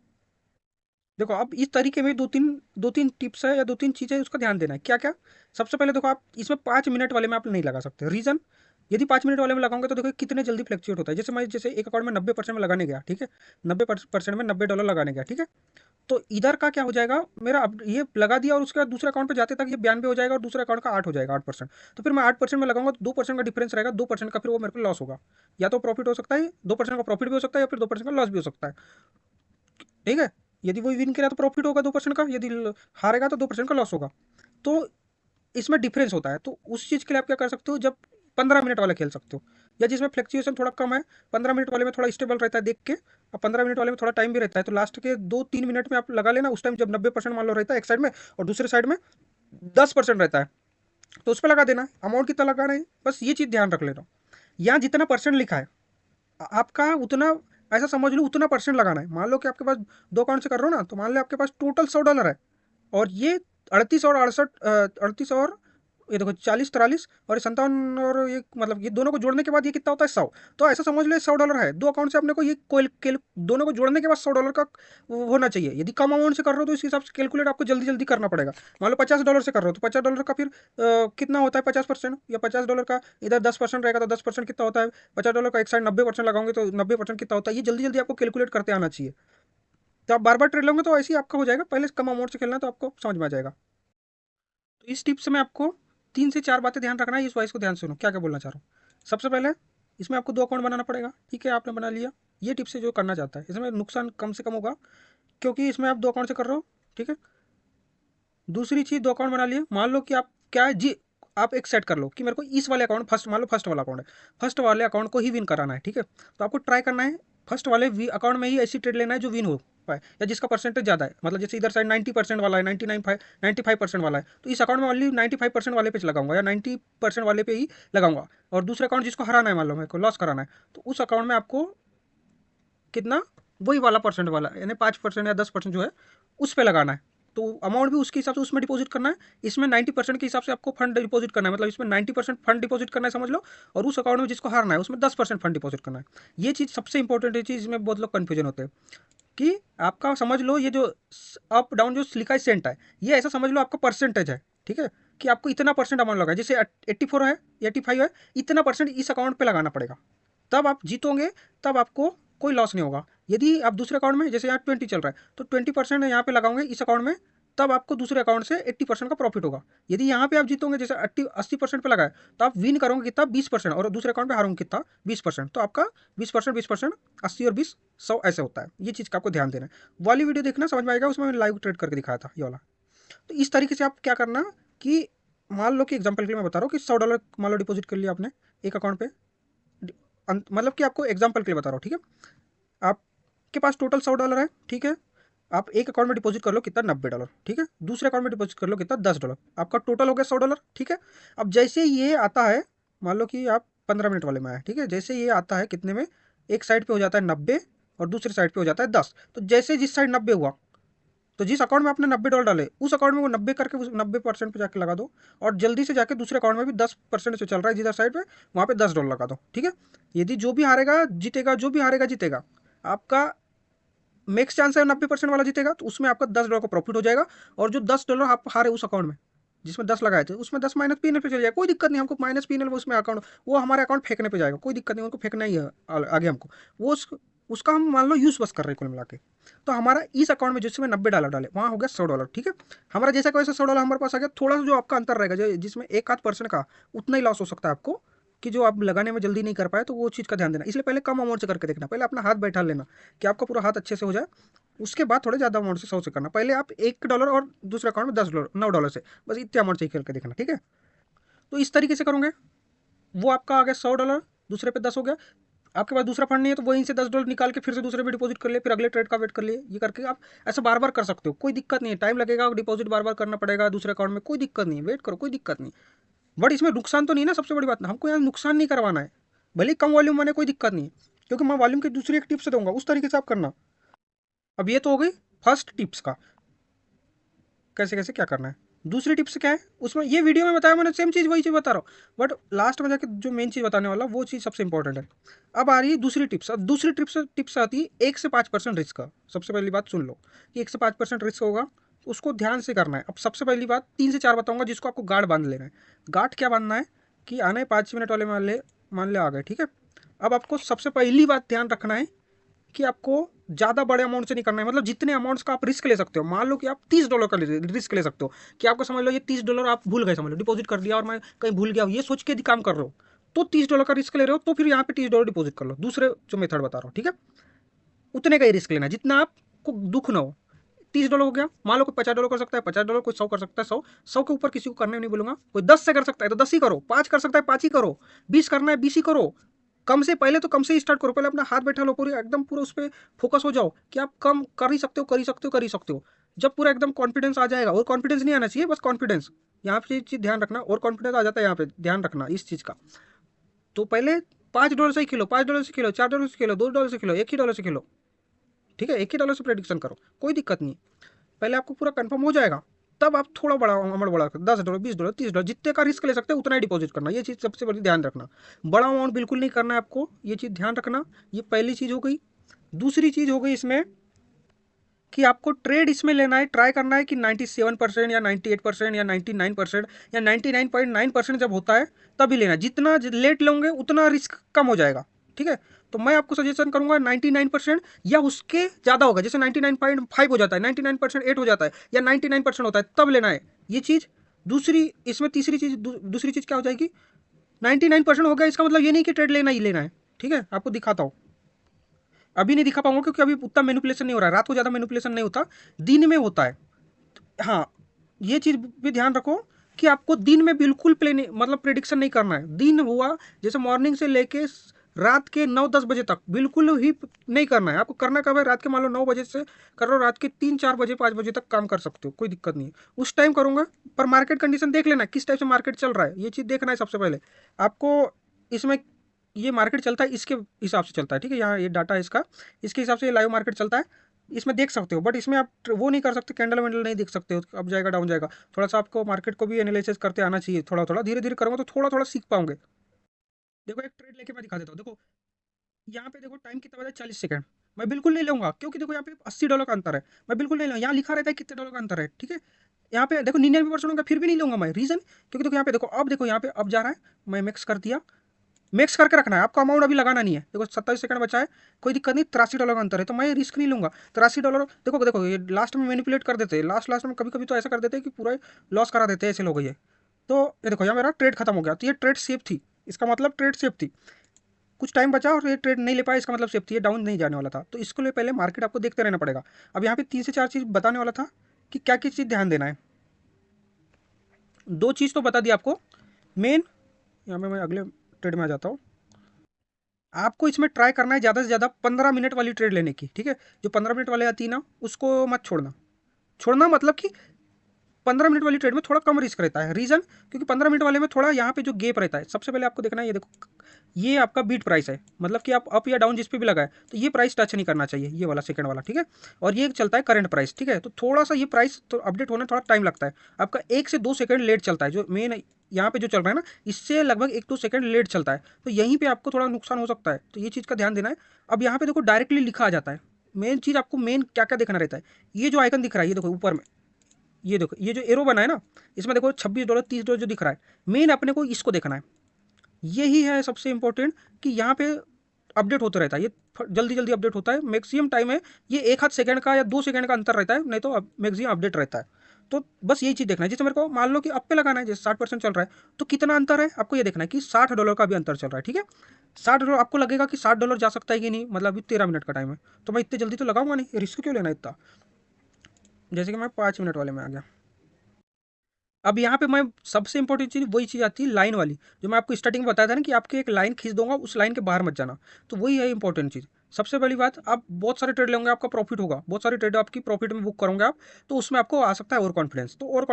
देखो अब इस तरीके में दो तीन टिप्स है या दो तीन चीज़ें उसका ध्यान देना है, क्या क्या। सबसे पहले देखो, आप इसमें 5 मिनट वाले में आप नहीं लगा सकते, रीज़न, यदि 5 मिनट वाले में लगाऊंगे तो देखो कितने जल्दी फ्लक्चुएट होता है। जैसे मैं जैसे एक अकाउंट में 90% में लगाने गया, ठीक है, 90% में $90 लगाने गया, ठीक है। तो इधर का क्या हो जाएगा, मेरा अब ये लगा दिया और उसके बाद दूसरे अकाउंट पे जाते तक ये 92 हो जाएगा और दूसरे अकाउंट का 8 हो जाएगा, 8%। तो फिर मैं 8% में लगाऊंगा तो 2% का डिफरेंस रहेगा, 2% का फिर वो मेरे को लॉस होगा। या तो प्रॉफिट हो सकता है, 2% का प्रॉफिट भी हो सकता है, या फिर 2% का लॉस भी हो सकता है, ठीक है। यदि वो विन करेगा तो प्रॉफिट होगा 2% का, यदि हारेगा तो 2% का लॉस होगा। तो इसमें डिफरेंस होता है। तो उस चीज़ के लिए आप क्या कर सकते हो, जब 15 मिनट वाला खेल सकते हो, या जिसमें फ्लक्चुएशन थोड़ा कम है, 15 मिनट वाले में थोड़ा स्टेबल रहता है देख के, और 15 मिनट वाले में थोड़ा टाइम भी रहता है, तो लास्ट के 2-3 मिनट में आप लगा लेना, उस टाइम जब 90% मान लो रहता है एक साइड में, और दूसरे साइड में 10% रहता है, तो उस पर लगा देना, अमाउंट कितना लगाना है बस ये चीज़ ध्यान रख लेना। यहाँ जितना परसेंट लिखा है आपका उतना, ऐसा समझ लो उतना परसेंट लगाना है। मान लो कि आपके पास दो अकाउंट से कर रहे हो ना, तो मान लो आपके पास टोटल $100 है, और ये 38 और 68, 38 और ये देखो 40, 43 और 57, और ये मतलब ये दोनों को जोड़ने के बाद ये कितना होता है 100। तो ऐसा समझ लो $100 है, दो अकाउंट से अपने को ये दोनों को जोड़ने के बाद $100 का वो होना चाहिए। यदि कम अमाउंट से कर रहे हो तो इस हिसाब से कैलकुलेट आपको जल्दी जल्दी करना पड़ेगा। मान लो $50 से कर रहे हो तो $50 का फिर कितना होता है 50%, या $50 का इधर 10% रहेगा तो 10% कितना होता है, $50 का एक साइड 90% लगाओगे तो 90% कितना होता है, ये जल्दी जल्दी आपको कैलकुलेट करते आना चाहिए। तो आप बार बार ट्रेड लोगे तो ऐसे ही आपका हो जाएगा, पहले कम अमाउंट से खेलना है तो आपको समझ में आ जाएगा। तो इस टिप्स में आपको 3 से 4 बातें ध्यान रखना है, इस वॉइस को ध्यान सुनो क्या क्या बोलना चाह रहा हूँ। सबसे पहले इसमें आपको दो अकाउंट बनाना पड़ेगा, ठीक है, आपने बना लिया। ये टिप्स से जो करना चाहता है इसमें नुकसान कम से कम होगा, क्योंकि इसमें आप दो अकाउंट से कर रहे हो, ठीक है। दूसरी चीज़, दो अकाउंट बना लिए, मान लो कि आप क्या है जी, आप एक सेट कर लो कि मेरे को इस वाले अकाउंट फर्स्ट, मान लो फर्स्ट वाला अकाउंट है, फर्स्ट वाले अकाउंट को ही विन कराना है, ठीक है। तो आपको ट्राई करना है फर्स्ट वाले अकाउंट में ही ऐसी ट्रेड लेना है जो विन हो पाए, या जिसका परसेंटेज ज़्यादा है, मतलब जैसे इधर साइड 90% वाला है, 95% वाला है, तो इस अकाउंट में ओनली 95% वाले पे लगाऊंगा, या 90% वाले पे ही लगाऊंगा। और दूसरे अकाउंट जिसको हराना है, मान लो मेरे को लॉस कराना है, तो उस अकाउंट में आपको कितना, वही वाला परसेंट वाला, यानी 5% या 10% जो है उस पर लगाना है। तो अमाउंट भी उसके हिसाब से उसमें डिपॉजिट करना है। इसमें 90% के हिसाब से आपको फंड डिपॉजिट करना है, मतलब इसमें 90% फंड डिपॉजिट करना है समझ लो, और उस अकाउंट में जिसको हारना है उसमें 10% फंड डिपॉजिट करना है। ये चीज़ सबसे इंपॉर्टेंट है, चीज़ में बहुत लोग कन्फ्यूजन होते हैं कि आपका समझ लो ये जो अप डाउन जो लिखा है सेंट है, ये ऐसा समझ लो आपका परसेंटेज है, ठीक है, कि आपको इतना परसेंट अमाउंट लगा है, जैसे 84 है, 85 है, इतना परसेंट इस अकाउंट पे लगाना पड़ेगा, तब आप जीतोगे, तब आपको कोई लॉस नहीं होगा। यदि आप दूसरे अकाउंट में, जैसे यहाँ 20 चल रहा है, तो 20% यहाँ पे लगाओगे इस अकाउंट में, तब आपको दूसरे अकाउंट से 80% का प्रॉफिट होगा। यदि यहाँ पे आप जीतोगे, जैसे 80% पे लगाए, तो आप विन करोगे कितना 20%, और दूसरे अकाउंट पे हारोगे कितना 20%, तो आपका 20%, 80 और 20, 100 ऐसे होता है। ये चीज़ का आपको ध्यान देना है। वाली वीडियो देखना, समझ में आएगा, उसमें मैंने लाइव ट्रेड करके दिखाया था ये वाला। तो इस तरीके से आप क्या करना कि मान लो कि एग्जाम्पल के लिए मैं बता रहा हूँ कि $100 मान लो डिपॉजिट कर लिया आपने एक अकाउंट पे, मतलब कि आपको एग्जाम्पल के लिए बता रहा हूँ, ठीक है। आपके पास टोटल $100 है, ठीक है। आप एक अकाउंट में डिपॉजिट कर लो कितना $90, ठीक है। दूसरे अकाउंट में डिपॉजिट कर लो कितना $10, आपका टोटल हो गया $100, ठीक है। अब जैसे ये आता है, मान लो कि आप 15 मिनट वाले में आए, ठीक है, जैसे ये आता है कितने में, एक साइड पे हो जाता है 90 और दूसरे साइड पे हो जाता है 10। तो जैसे जिस साइड 90 हुआ, तो जिस अकाउंट में आपने $90 डाले उस अकाउंट में वो 90 करके उस 90% पे जाके लगा दो, और जल्दी से जाके दूसरे अकाउंट में भी 10% से चल रहा है जिधर साइड पे, वहाँ पे $10 लगा दो, ठीक है। यदि जो भी हारेगा जीतेगा, जो भी हारेगा जीतेगा, आपका मैक्स चांस है 90% वाला जीतेगा, तो उसमें आपका $10 का प्रॉफिट हो जाएगा। और जो $10 आप हारे उस अकाउंट में जिसमें 10 लगाए थे, उसमें 10 माइनस पीएनएल पे चल जाएगा, कोई दिक्कत नहीं, हमको माइनस पीएनएल उसमें अकाउंट, वो हमारे अकाउंट फेंकने पे जाएगा, कोई दिक्कत नहीं, उनको फेंकना ही है आगे हमको, वो उसका हम मान लो यूज बस कर रहे हैं कुल मिला के। तो हमारा इस अकाउंट में जिसमें $90 डाले वहाँ हो गया $100, ठीक है। हमारा जैसा का वैसा $100 हमारे पास आ गया। थोड़ा सा जो आपका अंतर रहेगा जिसमें 1-8% का, उतना ही लॉस हो सकता है आपको, कि जो आप लगाने में जल्दी नहीं कर पाए, तो वो चीज़ का ध्यान देना। इसलिए पहले कम अमाउंट से करके देखना, पहले अपना हाथ बैठा लेना कि आपका पूरा हाथ अच्छे से हो जाए, उसके बाद थोड़े ज़्यादा अमाउंट से 100 से करना। पहले आप $1 और दूसरे अकाउंट में $10 $9 से, बस इतने अमाउंट से ही करके देखना, ठीक है। तो इस तरीके से करोगे, वो आपका आ गया $100, दूसरे पे 10 हो गया। आपके पास दूसरा फंड नहीं है तो वहीं से $10 निकाल के फिर से दूसरे में डिपॉजिट कर लिए, फिर अगले ट्रेड का वेट कर लिए। ये करके आप ऐसा बार बार कर सकते हो, कोई दिक्कत नहीं है। टाइम लगेगा, डिपॉजिट बार बार करना पड़ेगा दूसरे अकाउंट में, कोई दिक्कत नहीं है, वेट करो, कोई दिक्कत नहीं। बट इसमें नुकसान तो नहीं है ना, सबसे बड़ी बात ना, हमको यहाँ नुकसान नहीं करवाना है। भले ही कम वॉल्यूम बने, कोई दिक्कत नहीं है, क्योंकि मैं वॉल्यूम की दूसरी एक टिप्स दूंगा, उस तरीके से आप करना। अब ये तो हो गई फर्स्ट टिप्स का, कैसे कैसे क्या करना है। दूसरी टिप्स क्या है, उसमें ये वीडियो में बताया मैंने, सेम चीज़ वही चीज़ बता रहा हूँ, बट लास्ट में जाके जो मेन चीज़ बताने वाला वो चीज़ सबसे इंपॉर्टेंट है। अब आ रही है दूसरी टिप्स। अब दूसरी टिप्स आती है 1 से 5% रिस्क का। सबसे पहली बात सुन लो कि 1 से 5% रिस्क होगा, उसको ध्यान से करना है। अब सबसे पहली बात 3 से 4 बताऊंगा, जिसको आपको गार्ड बांध लेना है। गार्ड क्या बांधना है कि आने 5 मिनट वाले मान ले आ गए, ठीक है। अब आपको सबसे पहली बात ध्यान रखना है कि आपको ज़्यादा बड़े अमाउंट से नहीं करना है, मतलब जितने अमाउंट्स का आप रिस्क ले सकते हो। मान लो कि आप $30 का रिस्क ले सकते हो, कि आपको समझ लो ये $30 आप भूल गए, समझ लो डिपॉजिट कर दिया और मैं कहीं भूल गया, ये सोच के यदि काम कर रहे हो तो $30 का रिस्क ले रहे हो, तो फिर यहाँ पे $30 डिपॉजिट कर लो, दूसरे जो मेथड बता रहा हूँ, ठीक है। उतने का ही रिस्क लेना जितना आपको दुख ना हो। $30 हो गया, मान लो कोई $50 कर सकता है, $50, कोई 100 कर सकता है, 100 के ऊपर किसी को करने नहीं बोलूंगा। कोई 10 से कर सकता है तो 10 ही करो, 5 कर सकता है 5 ही करो, 20 करना है 20 ही करो। कम से पहले तो कम से ही स्टार्ट करो, पहले अपना हाथ बैठा लो, पूरी एकदम पूरा उस पर फोकस हो जाओ कि आप कम कर ही सकते हो, कर ही सकते हो, कर ही सकते हो। जब पूरा एकदम कॉन्फिडेंस आ जाएगा, और कॉन्फिडेंस नहीं आना चाहिए, बस कॉन्फिडेंस, यहाँ पे चीज़ ध्यान रखना, और कॉन्फिडेंस आ जाता है यहाँ पे, ध्यान रखना इस चीज़ का। तो पहले $5 से ही खेलो, $5 से खेलो, $4 से खेलो, $2 से खेलो, एक ही डॉलर से खेलो, ठीक है। एक ही डॉलर से प्रेडिक्शन करो, कोई दिक्कत नहीं। पहले आपको पूरा कंफर्म हो जाएगा, तब आप थोड़ा बड़ा अमाउंट बढ़ा कर $10, $20, $30 जितने का रिस्क ले सकते हैं उतना ही डिपॉजिट करना। ये चीज़ सबसे बड़ी ध्यान रखना, बड़ा अमाउंट बिल्कुल नहीं करना है आपको, ये चीज़ ध्यान रखना। ये पहली चीज़ हो गई। दूसरी चीज़ हो गई इसमें कि आपको ट्रेड इसमें लेना है, ट्राई करना है कि 97% या 98% या 99% या 99.9% जब होता है तभी लेना। जितना लेट लोगे उतना रिस्क कम हो जाएगा, ठीक है। तो मैं आपको सजेशन करूंगा 99% या उसके ज़्यादा होगा, जैसे 99.5 हो जाता है, 99.8 हो जाता है, या 99% होता है, तब लेना है ये चीज़। दूसरी इसमें तीसरी चीज़, दूसरी चीज़ क्या हो जाएगी, 99% हो गया, इसका मतलब ये नहीं कि ट्रेड लेना ही लेना है, ठीक है। आपको दिखाता हूँ, अभी नहीं दिखा पाऊंगा क्योंकि अभी उतना मैनिपुलेशन नहीं हो रहा है, रात को ज़्यादा मैनिपुलेशन नहीं होता, दिन में होता है। हाँ, ये चीज़ भी ध्यान रखो कि आपको दिन में बिल्कुल मतलब प्रेडिक्शन नहीं करना है। दिन हुआ जैसे मॉर्निंग से लेके रात के 9-10 बजे तक बिल्कुल ही नहीं करना है। आपको करना कब है, रात के मान लो 9 बजे से कर लो, रात के 3-4 बजे 5 बजे तक काम कर सकते हो, कोई दिक्कत नहीं है, उस टाइम करूँगा। पर मार्केट कंडीशन देख लेना, किस टाइप से मार्केट चल रहा है, ये चीज़ देखना है सबसे पहले आपको। इसमें ये मार्केट चलता है इसके हिसाब से चलता है, ठीक है। यहाँ ये डाटा है इसका, इसके हिसाब से ये लाइव मार्केट चलता है, इसमें देख सकते हो। बट इसमें आप वो नहीं कर सकते, कैंडल वैंडल नहीं देख सकते हो, अप जाएगा डाउन जाएगा। थोड़ा सा आपको मार्केट को भी एनालिसिस करते आना चाहिए, थोड़ा थोड़ा धीरे धीरे करूँगा तो थोड़ा थोड़ा सीख पाओगे। देखो एक ट्रेड लेके मैं दिखा देता हूँ, देखो यहाँ पे देखो टाइम कितना बजा, 40 सेकंड। मैं बिल्कुल नहीं लूंगा क्योंकि देखो यहाँ पे $80 का अंतर है, मैं बिल्कुल नहीं लूँगा। यहाँ लिखा रहता है कितने डॉलर का अंतर है, ठीक है। यहाँ पे देखो 99% होगा, फिर भी नहीं लूंगा मैं, रीजन क्योंकि देखो यहाँ पे देखो, अब देखो यहाँ पे अब जा रहा है, मैं मिक्स कर दिया। मिक्स करके रखना है आपको, अमाउंट अभी लगाना नहीं है। देखो 27 सेकंड बचा है, कोई दिक्कत नहीं, $83 का अंतर है, तो मैं रिस्क नहीं लूंगा। $83, देखो देखो ये लास्ट में मैनिपुलेट कर देते हैं, लास्ट लास्ट में कभी कभी तो ऐसा कर देते हैं कि पूरा लॉस करा देते हैं, ऐसे लोग ये। तो ये देखो यहाँ मेरा ट्रेड खत्म हो गया, तो ये ट्रेड सेफ थी, इसका मतलब ट्रेड सेफ थी। कुछ टाइम बचा और ये ट्रेड नहीं ले पाया, इसका मतलब सेफ थी, ये डाउन नहीं जाने वाला था। तो इसके लिए पहले मार्केट आपको देखते रहना पड़ेगा। अब यहाँ पे 3 से 4 चीज़ बताने वाला था कि क्या क्या चीज़ ध्यान देना है। 2 चीज़ तो बता दी आपको मेन। यहाँ पे मैं अगले ट्रेड में आ जाता हूँ। आपको इसमें ट्राई करना है ज़्यादा से ज़्यादा 15 मिनट वाली ट्रेड लेने की, ठीक है। जो 15 मिनट वाले आती है ना, उसको मत छोड़ना। छोड़ना मतलब कि 15 मिनट वाली ट्रेड में थोड़ा कम रिस्क रहता है। रीज़न, क्योंकि 15 मिनट वाले में थोड़ा यहाँ पे जो गेप रहता है, सबसे पहले आपको देखना है, ये देखो ये आपका बीट प्राइस है, मतलब कि आप अप या डाउन जिस पे भी लगाए तो ये प्राइस टच नहीं करना चाहिए, ये वाला सेकंड वाला, ठीक है। और ये चलता है करंट प्राइस, ठीक है। तो थोड़ा सा ये प्राइस तो अपडेट होने थोड़ा टाइम लगता है, आपका 1 से 2 सेकंड लेट चलता है, जो मेन यहाँ पे जो चल रहा है ना, इससे लगभग 1-2 सेकंड लेट चलता है, तो यहीं पे आपको थोड़ा नुकसान हो सकता है, तो ये चीज़ का ध्यान देना है। अब यहाँ पे देखो डायरेक्टली लिखा आ जाता है, मेन चीज़ आपको मेन क्या क्या देखना रहता है, ये जो आइकन दिख रहा है, ये देखो ऊपर में, ये देखो ये जो एरो बना है ना, इसमें देखो $26 $30 जो दिख रहा है, मेन अपने को इसको देखना है। यही है सबसे इंपॉर्टेंट कि यहाँ पे अपडेट होता रहता है, ये जल्दी जल्दी अपडेट होता है, मैक्सिमम टाइम है ये 1 आध सेकंड का या 2 सेकंड का अंतर रहता है, नहीं तो मैक्सिमम अपडेट रहता है। तो बस यही चीज़ देखना है, जैसे मेरे को मान लो कि अप पे लगाना है, जैसे 60% चल रहा है, तो कितना अंतर है आपको ये देखना है कि $60 का भी अंतर चल रहा है, ठीक है। $60 आपको लगेगा कि $60 जा सकता है कि नहीं, मतलब अभी 13 मिनट का टाइम है, तो मैं इतने जल्दी तो लगाऊंगा नहीं, रिस्क क्यों लेना इतना। जैसे कि मैं 5 मिनट वाले में आ गया। अब यहाँ पे मैं सबसे इंपॉर्टेंट चीज़ वही चीज़ आती है लाइन वाली, जो मैं आपको स्टार्टिंग में बताया था ना कि आपकी एक लाइन खींच दूंगा, उस लाइन के बाहर मत जाना, तो वही है इंपॉर्टेंट चीज़। सबसे पहली बात, आप बहुत सारे ट्रेड लेंगे, आपका प्रॉफिट होगा, बहुत सारे ट्रेड आपकी प्रॉफिट में बुक करोगे आप, तो उसमें आपको आ सकता है ओवर कॉन्फिडेंस, तो ओवर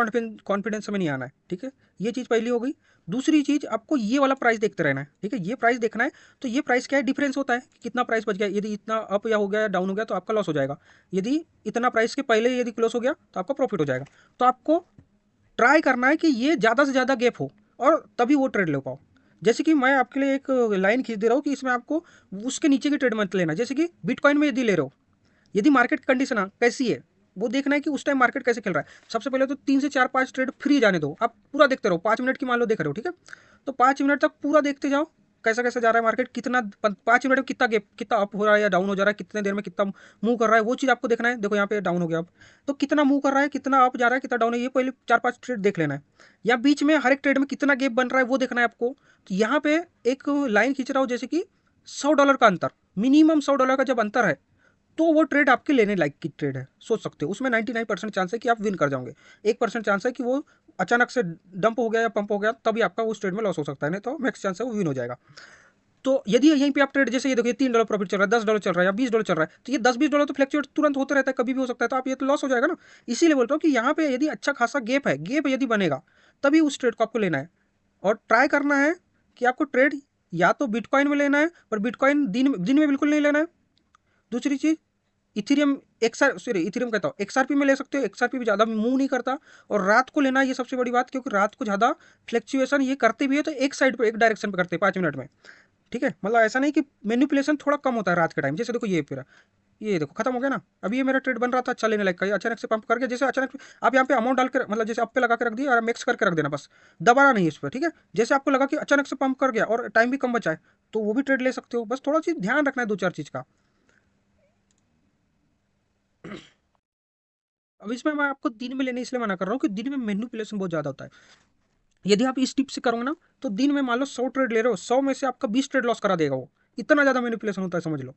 कॉन्फिडेंस में नहीं आना है, ठीक है। ये चीज़ पहली हो गई। दूसरी चीज़, आपको ये वाला प्राइस देखते रहना है, ठीक है, ये प्राइस देखना है। तो ये प्राइस क्या है, डिफरेंस होता है कि कितना प्राइस बच गया, यदि इतना अप या हो गया या डाउन हो गया तो आपका लॉस हो जाएगा, यदि इतना प्राइस के पहले यदि क्लोज हो गया तो आपका प्रॉफिट हो जाएगा। तो आपको ट्राई करना है कि ये ज़्यादा से ज़्यादा गैप हो और तभी वो ट्रेड ले पाओ। जैसे कि मैं आपके लिए एक लाइन खींच दे रहा हूँ कि इसमें आपको उसके नीचे की ट्रेड मत लेना, जैसे कि बिटकॉइन में यदि ले रहे हो, यदि मार्केट कंडीशन कैसी है वो देखना है कि उस टाइम मार्केट कैसे चल रहा है। सबसे पहले तो 3 से 4 5 ट्रेड फ्री जाने दो, आप पूरा देखते रहो, 5 मिनट की मान लो देख रहे हो, ठीक है, तो 5 मिनट तक पूरा देखते जाओ कैसा कैसा जा रहा है मार्केट, कितना 5 मिनट में कितना गैप, कितना अप हो रहा है या डाउन हो जा रहा है, कितने देर में कितना मूव कर रहा है, वो चीज़ आपको देखना है। देखो यहाँ पे डाउन हो गया अब, तो कितना मूव कर रहा है, कितना अप जा रहा है, कितना डाउन है, ये पहले 4-5 ट्रेड देख लेना है। या बीच में हर एक ट्रेड में कितना गैप बन रहा है वो देखना है आपको। तो यहाँ पे एक लाइन खींच रहा हूँ, जैसे कि $100 का अंतर, मिनिमम $100 का जब अंतर है तो वो ट्रेड आपके लेने लायक की ट्रेड है, सोच सकते हो। उसमें 99% चांस है कि आप विन कर जाओगे, 1% चांस है कि वो अचानक से डंप हो गया या पंप हो गया, तभी आपका उस ट्रेड में लॉस हो सकता है, नहीं तो मैक्स चांस है वो विन हो जाएगा। तो यदि यहीं पे आप ट्रेड, जैसे ये देखिए $3 प्रॉफिट चल रहा है, $10 चल रहा है या $20 चल रहा है, तो ये $10-20 तो फ्लक्चुएट तुरंत होता रहता है, कभी भी हो सकता है, तो आप ये तो लॉस हो जाएगा ना। इसीलिए बोल रहा हूँ कि यहाँ पे यदि अच्छा खासा गेप है, गेप यदि बनेगा तभी उस ट्रेड को आपको लेना है। और ट्राई करना है कि आपको ट्रेड या तो बिटकॉइन में लेना है, पर बिटकॉइन दिन में बिल्कुल नहीं लेना है। दूसरी चीज़, इथेरियम इथेरियम कहता हूँ, XRP में ले सकते हो, XRP भी ज़्यादा मूव नहीं करता। और रात को लेना है, ये सबसे बड़ी बात, क्योंकि रात को ज़्यादा फ्लक्चुएशन ये करते भी है तो एक साइड पर एक डायरेक्शन पे करते हैं 5 मिनट में, ठीक है। मतलब ऐसा नहीं कि मैनिपुलेशन थोड़ा कम होता है रात के टाइम। जैसे देखो ये देखो खत्म हो गया ना, अभी ये मेरा ट्रेड बन रहा था, अच्छा लेने लायक का, ये अचानक से पंप करके, जैसे अचानक आप यहाँ पे अमाउंट डाल के मतलब जैसे अप पे लगा के रख दिया और मिक्स करके रख देना, बस दबाना नहीं इस पर, ठीक है। जैसे आपको लगा कि अचानक से पंप कर गया और टाइम भी कम बचा है, तो वो भी ट्रेड ले सकते हो, बस थोड़ा चीज़ ध्यान रखना है 2-4 चीज़ का। अब इसमें मैं आपको दिन में लेने इसलिए मना कर रहा हूँ कि दिन में मैनिपुलेशन बहुत ज़्यादा होता है। यदि आप इस टिप से करोगे ना, तो दिन में मान लो 100 ट्रेड ले रहे हो, 100 में से आपका 20 ट्रेड लॉस करा देगा वो, इतना ज़्यादा मैनिपुलेशन होता है, समझ लो।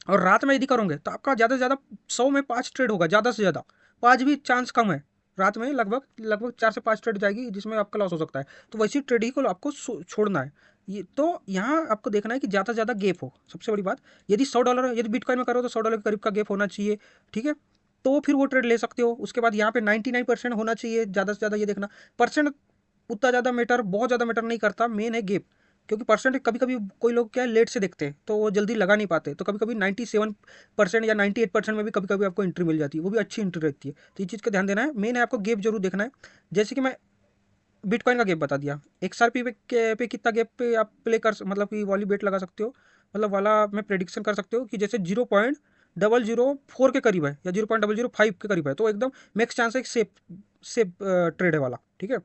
और रात में यदि करोगे तो आपका ज़्यादा से ज़्यादा 100 में 5 ट्रेड होगा, ज़्यादा से ज़्यादा 5 भी चांस कम है। रात में लगभग लगभग 4 से 5 ट्रेड जाएगी, जिसमें आपका लॉस हो सकता है, तो वैसी ट्रेड ही को आपको छोड़ना है। ये तो यहाँ आपको देखना है कि ज़्यादा से ज़्यादा गैप हो, सबसे बड़ी बात। यदि $100 यदि बिटकॉइन में करो तो $100 के करीब का गैप होना चाहिए, ठीक है, तो फिर वो ट्रेड ले सकते हो। उसके बाद यहाँ पे 99% होना चाहिए, ज़्यादा से ज़्यादा ये देखना। परसेंट उतना ज़्यादा मैटर, बहुत ज़्यादा मैटर नहीं करता, मेन है गेप। क्योंकि परसेंट कभी कभी कोई लोग क्या है लेट से देखते हैं तो वो जल्दी लगा नहीं पाते, तो कभी कभी 97% या 98% में भी कभी कभी आपको एंट्री मिल जाती है, वो भी अच्छी एंट्री रहती है। तो ये चीज़ का ध्यान देना है, मेन है आपको गेप जरूर देखना है। जैसे कि मैं बिटकॉइन का गेप बता दिया, XRP पे कितना गेप पे आप प्ले कर मतलब कि वॉली बेट लगा सकते हो, मतलब वाला में प्रेडिक्शन कर सकते हो कि जैसे 0.004 के करीब है या 0.005 के करीब है, तो एकदम मैक्स चांस है सेफ सेफ ट्रेड है वाला, ठीक है।